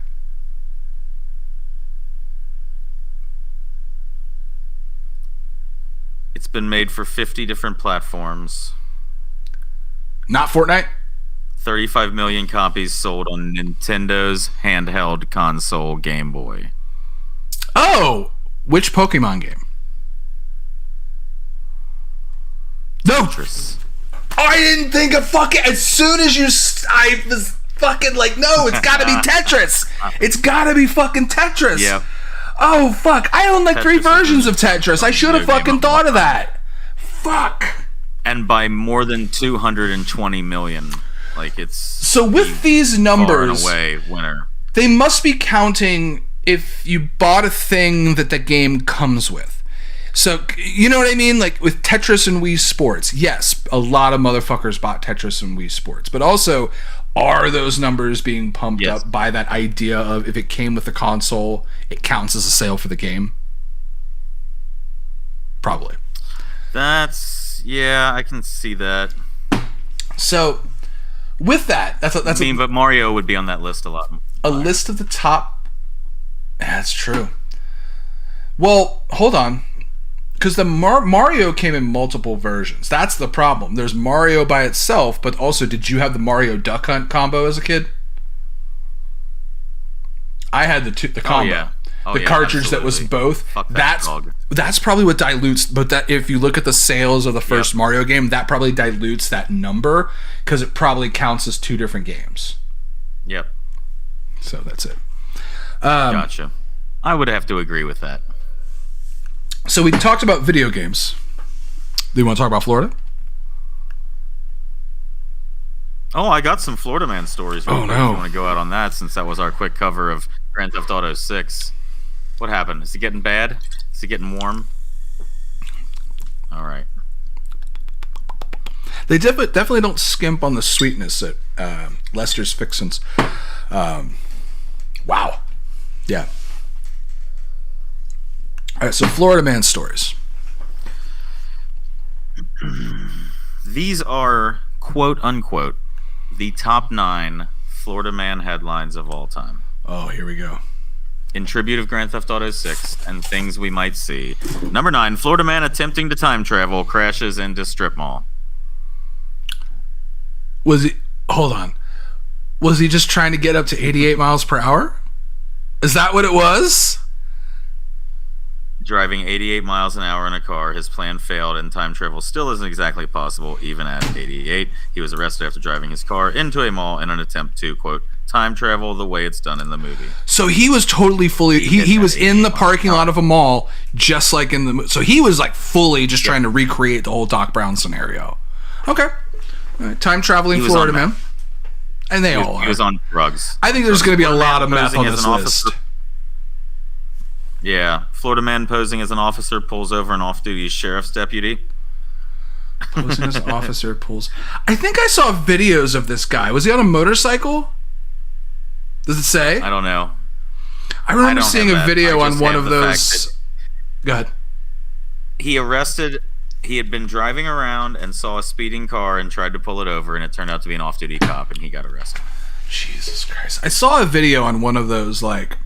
Speaker 2: It's been made for 50 different platforms.
Speaker 1: Not Fortnite?
Speaker 2: 35 million copies sold on Nintendo's handheld console Game Boy.
Speaker 1: Oh! Which Pokemon game? No!
Speaker 2: Tetris.
Speaker 1: Oh, I didn't think of fucking... As soon as I was fucking like, no, it's gotta be Tetris! It's gotta be fucking Tetris!
Speaker 2: Yeah.
Speaker 1: Oh, fuck. I own like
Speaker 2: Tetris
Speaker 1: 3 versions of Tetris. I should have fucking thought of that. Fuck.
Speaker 2: And by more than 220 million. Like, it's...
Speaker 1: So with these numbers...
Speaker 2: Far and away winner.
Speaker 1: They must be counting if you bought a thing that the game comes with. So, you know what I mean? Like, with Tetris and Wii Sports, yes, a lot of motherfuckers bought Tetris and Wii Sports. But also, are those numbers being pumped up by that idea of if it came with the console, it counts as a sale for the game? Probably.
Speaker 2: Yeah, I can see that.
Speaker 1: So, with that,
Speaker 2: but Mario would be on that list a lot.
Speaker 1: A list of the top... That's true. Well, hold on. Because the Mario came in multiple versions. That's the problem. There's Mario by itself, but also, did you have the Mario Duck Hunt combo as a kid? I had the combo.
Speaker 2: Oh, yeah.
Speaker 1: The cartridge
Speaker 2: absolutely.
Speaker 1: That was both.
Speaker 2: Fuck that dog.
Speaker 1: That's probably what dilutes. But that if you look at the sales of the first Mario game, that probably dilutes that number because it probably counts as 2 different games.
Speaker 2: Yep.
Speaker 1: So that's it.
Speaker 2: Gotcha. I would have to agree with that.
Speaker 1: So we talked about video games. Do you want to talk about Florida?
Speaker 2: Oh, I got some Florida Man stories.
Speaker 1: Oh, no.
Speaker 2: If you want to go out on that, since that was our quick cover of Grand Theft Auto 6. What happened? Is it getting bad? Is it getting warm? All right.
Speaker 1: They definitely don't skimp on the sweetness at Lester's Fixins. Wow. Yeah. All right, so Florida Man stories.
Speaker 2: These are, quote unquote, the top 9 Florida Man headlines of all time.
Speaker 1: Oh, here we go.
Speaker 2: In tribute of Grand Theft Auto 6 and things we might see. Number 9, Florida Man attempting to time travel crashes into strip mall.
Speaker 1: Hold on. Was he just trying to get up to 88 miles per hour? Is that what it was?
Speaker 2: Driving 88 miles an hour in a car, his plan failed and time travel still isn't exactly possible even at 88. He was arrested after driving his car into a mall in an attempt to, quote, time travel the way it's done in the movie.
Speaker 1: So he was totally he was in the parking lot of a mall just like in the movie. So he was like fully just trying to recreate the whole Doc Brown scenario. Okay. All right. Time traveling Florida Man. And they all are.
Speaker 2: He was on drugs.
Speaker 1: I think there's going to be a lot of meth on this list.
Speaker 2: Yeah, Florida Man posing as an officer pulls over an off-duty sheriff's deputy.
Speaker 1: Posing as an officer pulls... I think I saw videos of this guy. Was he on a motorcycle? Does it say?
Speaker 2: I don't know.
Speaker 1: I remember seeing a video on one of those... Go ahead.
Speaker 2: He arrested He had been driving around and saw a speeding car and tried to pull it over, and it turned out to be an off-duty cop, and he got arrested.
Speaker 1: Jesus Christ. I saw a video on one of those, like,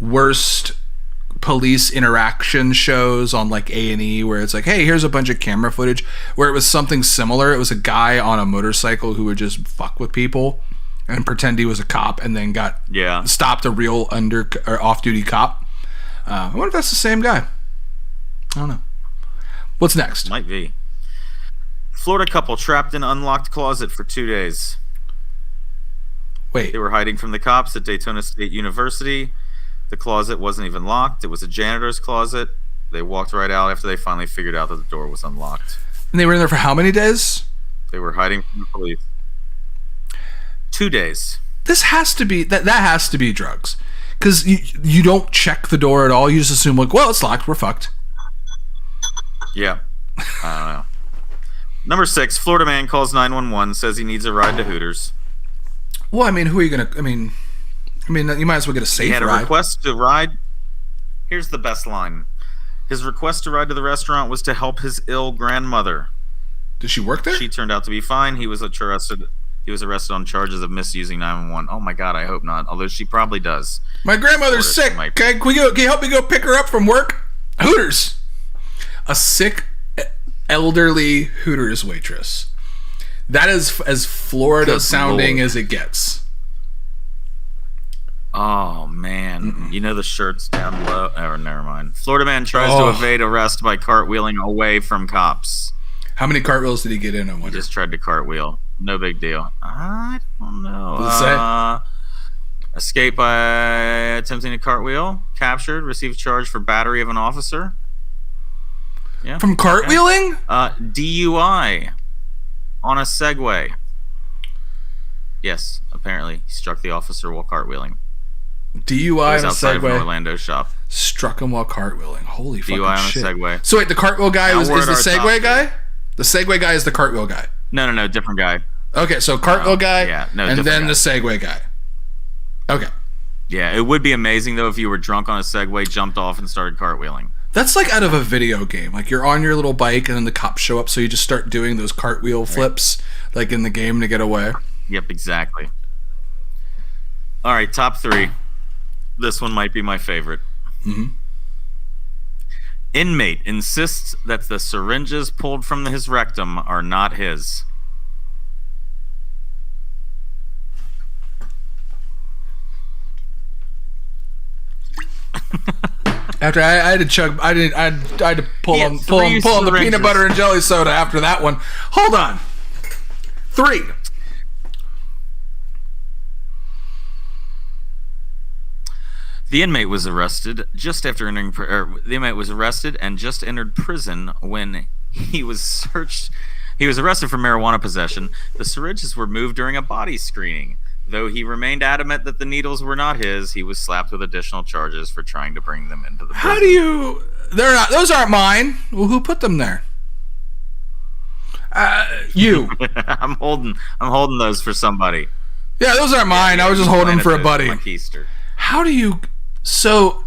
Speaker 1: worst police interaction shows on, like, A&E, where it's like, hey, here's a bunch of camera footage, where it was something similar. It was a guy on a motorcycle who would just fuck with people and pretend he was a cop, and then got stopped a real off-duty cop. I wonder if that's the same guy. I don't know. What's next?
Speaker 2: Might be. Florida couple trapped in unlocked closet for 2 days.
Speaker 1: Wait.
Speaker 2: They were hiding from the cops at Daytona State University. The closet wasn't even locked. It was a janitor's closet. They walked right out after they finally figured out that the door was unlocked.
Speaker 1: And they were in there for how many days?
Speaker 2: They were hiding from the police. 2 days.
Speaker 1: This has to be that has to be drugs, because you don't check the door at all. You just assume, like, well, it's locked, we're fucked.
Speaker 2: Yeah. I don't know. Number 6, Florida man calls 911, says he needs a ride to Hooters.
Speaker 1: Well, I mean, who are you gonna? I mean, you might as well get a safe ride.
Speaker 2: He had a request to ride. Here's the best line. His request to ride to the restaurant was to help his ill grandmother.
Speaker 1: Did she work there?
Speaker 2: She turned out to be fine. He was arrested. He was arrested on charges of misusing 911. Oh my God, I hope not. Although she probably does.
Speaker 1: My grandmother's sick. Can you help me go pick her up from work? Hooters. A sick, elderly Hooters waitress. That is as Florida sounding as it gets.
Speaker 2: Oh man. You know the shirt's down low. Oh, never mind. Florida man tries to evade arrest by cartwheeling away from cops.
Speaker 1: How many cartwheels did he get in? I wonder.
Speaker 2: He just tried to cartwheel. No big deal. I don't know.
Speaker 1: What does it say?
Speaker 2: Escape by attempting to cartwheel. Captured. Received charge for battery of an officer. Yeah.
Speaker 1: From cartwheeling?
Speaker 2: DUI on a Segway. Yes, apparently he struck the officer while cartwheeling.
Speaker 1: DUI on a
Speaker 2: outside
Speaker 1: Segway.
Speaker 2: Of an Orlando shop.
Speaker 1: Struck him while cartwheeling. Holy fucking shit.
Speaker 2: DUI on a Segway.
Speaker 1: So wait, the cartwheel guy is the Segway guy? The Segway guy is the cartwheel guy.
Speaker 2: No, different guy.
Speaker 1: Okay, so cartwheel guy, and then the Segway guy. Okay.
Speaker 2: Yeah, it would be amazing though if you were drunk on a Segway, jumped off, and started cartwheeling.
Speaker 1: That's like out of a video game. Like you're on your little bike, and then the cops show up, so you just start doing those cartwheel flips, like in the game, to get away.
Speaker 2: Yep, exactly. All right, top 3. This one might be my favorite.
Speaker 1: Mm-hmm.
Speaker 2: Inmate insists that the syringes pulled from his rectum are not his.
Speaker 1: After I had to chug, I had to pull on the peanut butter and jelly soda after that one. Hold on. 3.
Speaker 2: The inmate was arrested just after entering. The inmate was arrested and just entered prison when he was searched. He was arrested for marijuana possession. The syringes were moved during a body screening. Though he remained adamant that the needles were not his, he was slapped with additional charges for trying to bring them into the prison.
Speaker 1: How do you? They're not. Those aren't mine. Well, who put them there? You.
Speaker 2: I'm holding those for somebody.
Speaker 1: Yeah, those aren't mine. I was just holding them for a buddy. How do you? So,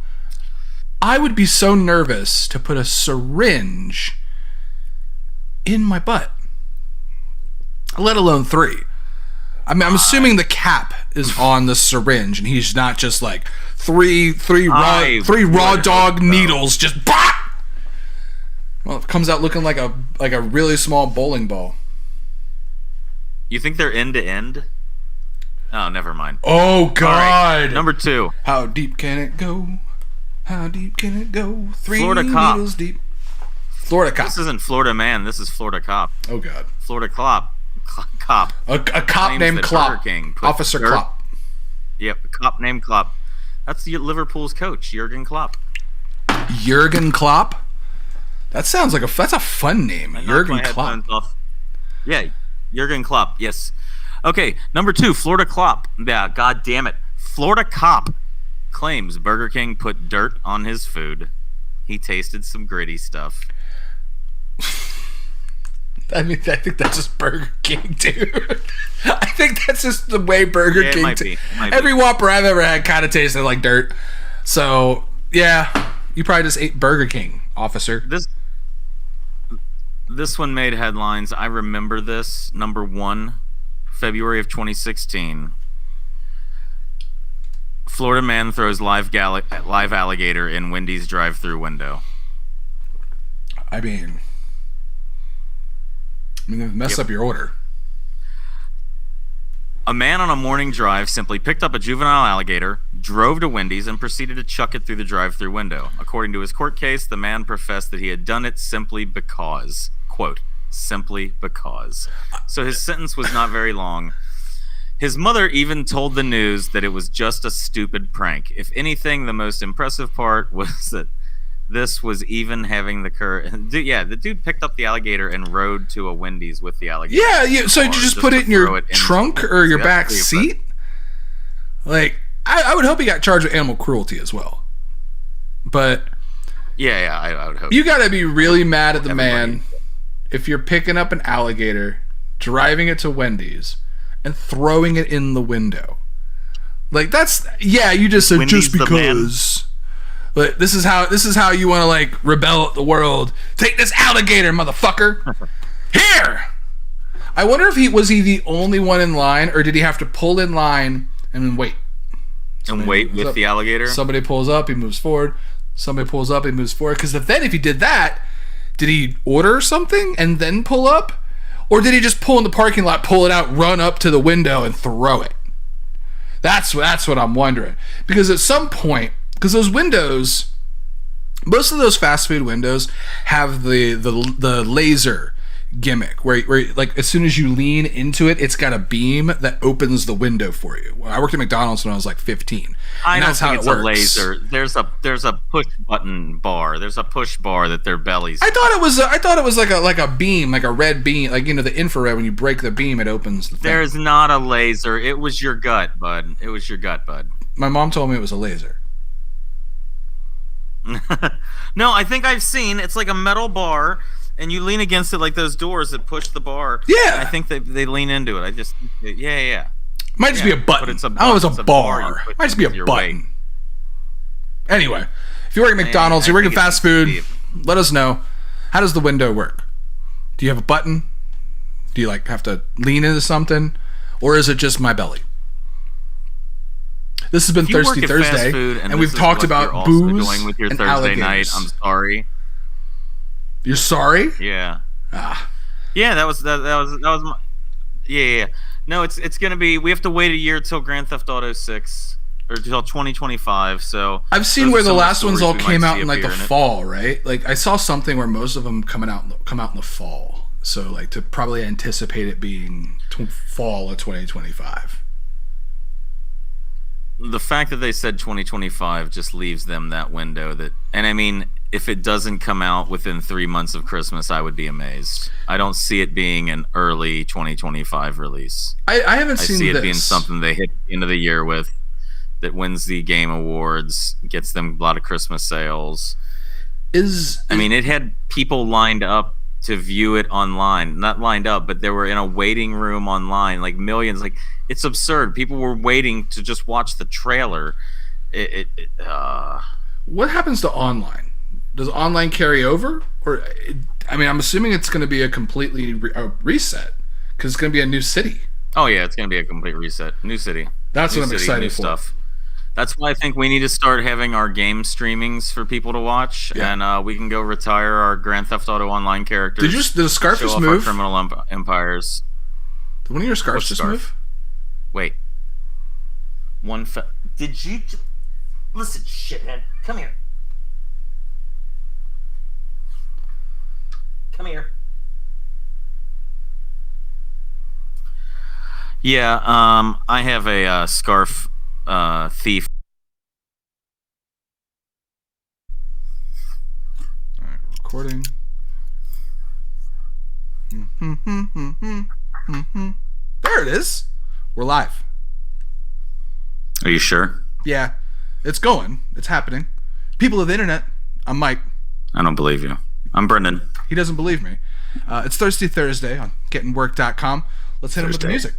Speaker 1: I would be so nervous to put a syringe in my butt, let alone 3. I mean, I'm assuming the cap is on the syringe, and he's not just like three raw dog needles just. Bah! Well, it comes out looking like a really small bowling ball.
Speaker 2: You think they're end to end? Oh, never mind.
Speaker 1: Oh God!
Speaker 2: Right, number 2.
Speaker 1: How deep can it go? How deep can it go? 3
Speaker 2: Florida cop.
Speaker 1: needles deep. Florida cop.
Speaker 2: This isn't Florida man. This is Florida cop.
Speaker 1: Oh God.
Speaker 2: Florida cop. Cop.
Speaker 1: A cop named Klopp. Officer Klopp.
Speaker 2: Yep, a cop named Klopp. That's Liverpool's coach, Jurgen Klopp.
Speaker 1: Jurgen Klopp? That sounds like that's a fun name. Jurgen Klopp.
Speaker 2: Yeah, Jurgen Klopp. Yes. Okay, number 2, Florida Klopp. Yeah, God damn it. Florida cop claims Burger King put dirt on his food. He tasted some gritty stuff.
Speaker 1: I mean, I think that's just Burger King, dude. I think that's just the way Burger King.
Speaker 2: Might be.
Speaker 1: Every Whopper I've ever had kind of tasted like dirt. So yeah, you probably just ate Burger King, officer.
Speaker 2: This one made headlines. I remember this. Number 1, February of 2016. Florida man throws live alligator in Wendy's drive-through window.
Speaker 1: I mean, mess up your order.
Speaker 2: A man on a morning drive simply picked up a juvenile alligator, drove to Wendy's, and proceeded to chuck it through the drive-thru window. According to his court case, the man professed that he had done it simply because, quote, simply because. So his sentence was not very long. His mother even told the news that it was just a stupid prank. If anything, the most impressive part was that this was even having the the dude picked up the alligator and rode to a Wendy's with the alligator.
Speaker 1: Yeah. So did you just put it in your trunk or your back seat? Like, I would hope he got charged with animal cruelty as well. But
Speaker 2: yeah, I would hope.
Speaker 1: You got to be really mad at the man if you're picking up an alligator, driving it to Wendy's, and throwing it in the window. Like, that's you just said Wendy's just because. But this is how you want to, like, rebel at the world. Take this alligator, motherfucker. Here. I wonder if was he the only one in line, or did he have to pull in line and then wait?
Speaker 2: And wait with the alligator?
Speaker 1: Somebody pulls up, he moves forward. Somebody pulls up, he moves forward. Because then if he did that, did he order something and then pull up? Or did he just pull in the parking lot, pull it out, run up to the window, and throw it? That's what I'm wondering. Because at some point, because those windows, most of those fast food windows have the laser gimmick where like as soon as you lean into it, it's got a beam that opens the window for you. I worked at McDonald's when I was like 15.
Speaker 2: I don't think it's a laser. There's a push button bar. There's a push bar that their bellies.
Speaker 1: I thought it was like a beam, like a red beam, like the infrared. When you break the beam, it opens the thing.
Speaker 2: There's not a laser. It was your gut, bud. It was your gut, bud.
Speaker 1: My mom told me it was a laser.
Speaker 2: No, I think I've seen it's like a metal bar, and you lean against it like those doors that push the bar.
Speaker 1: Yeah,
Speaker 2: I think they lean into it.
Speaker 1: Might just be a button. It's a bar. Might just be a button. Weight. Anyway, if you work at McDonald's, you're working fast food, let us know. How does the window work? Do you have a button? Do you like have to lean into something, or is it just my belly? This has been Thirsty Thursday, and we've talked about booze
Speaker 2: going with your
Speaker 1: and
Speaker 2: Thursday
Speaker 1: alligators.
Speaker 2: Night. I'm sorry.
Speaker 1: You're sorry?
Speaker 2: Yeah. Yeah, that was my. Yeah. No, it's gonna be. We have to wait a year till Grand Theft Auto 6 or till 2025. So
Speaker 1: I've seen where the last ones all came out in like the fall, right? Like I saw something where most of them come out in the fall. So like to probably anticipate it being fall of 2025.
Speaker 2: The fact that they said 2025 just leaves them that window and I mean, if it doesn't come out within 3 months of Christmas, I would be amazed. I don't see it being an early 2025 release.
Speaker 1: I haven't seen this.
Speaker 2: I see it being something they hit the end of the year with, that wins the Game Awards, gets them a lot of Christmas sales. I mean, it had people lined up to view it online. Not lined up, but they were in a waiting room online, like millions. Like, it's absurd. People were waiting to just watch the trailer.
Speaker 1: What happens to online? Does online carry over? Or, I mean, I'm assuming it's going to be a completely reset because it's going to be a new city.
Speaker 2: Oh yeah, it's going to be a complete reset. New city.
Speaker 1: That's what I'm excited for.
Speaker 2: Stuff. That's why I think we need to start having our game streamings for people to watch, and we can go retire our Grand Theft Auto Online characters.
Speaker 1: Did a scarf just move?
Speaker 2: Our criminal empires.
Speaker 1: Did one of your scarves just move?
Speaker 2: Wait. Did you? Listen, shithead. Come here. Come here. Yeah, I have a scarf thief.
Speaker 1: All right, recording. There it is. We're live.
Speaker 2: Are you sure?
Speaker 1: Yeah, it's going. It's happening. People of the internet, I'm Mike.
Speaker 2: I don't believe you. I'm Brendon.
Speaker 1: He doesn't believe me. It's Thirsty Thursday on gettingwork.com. Let's hit him with the music.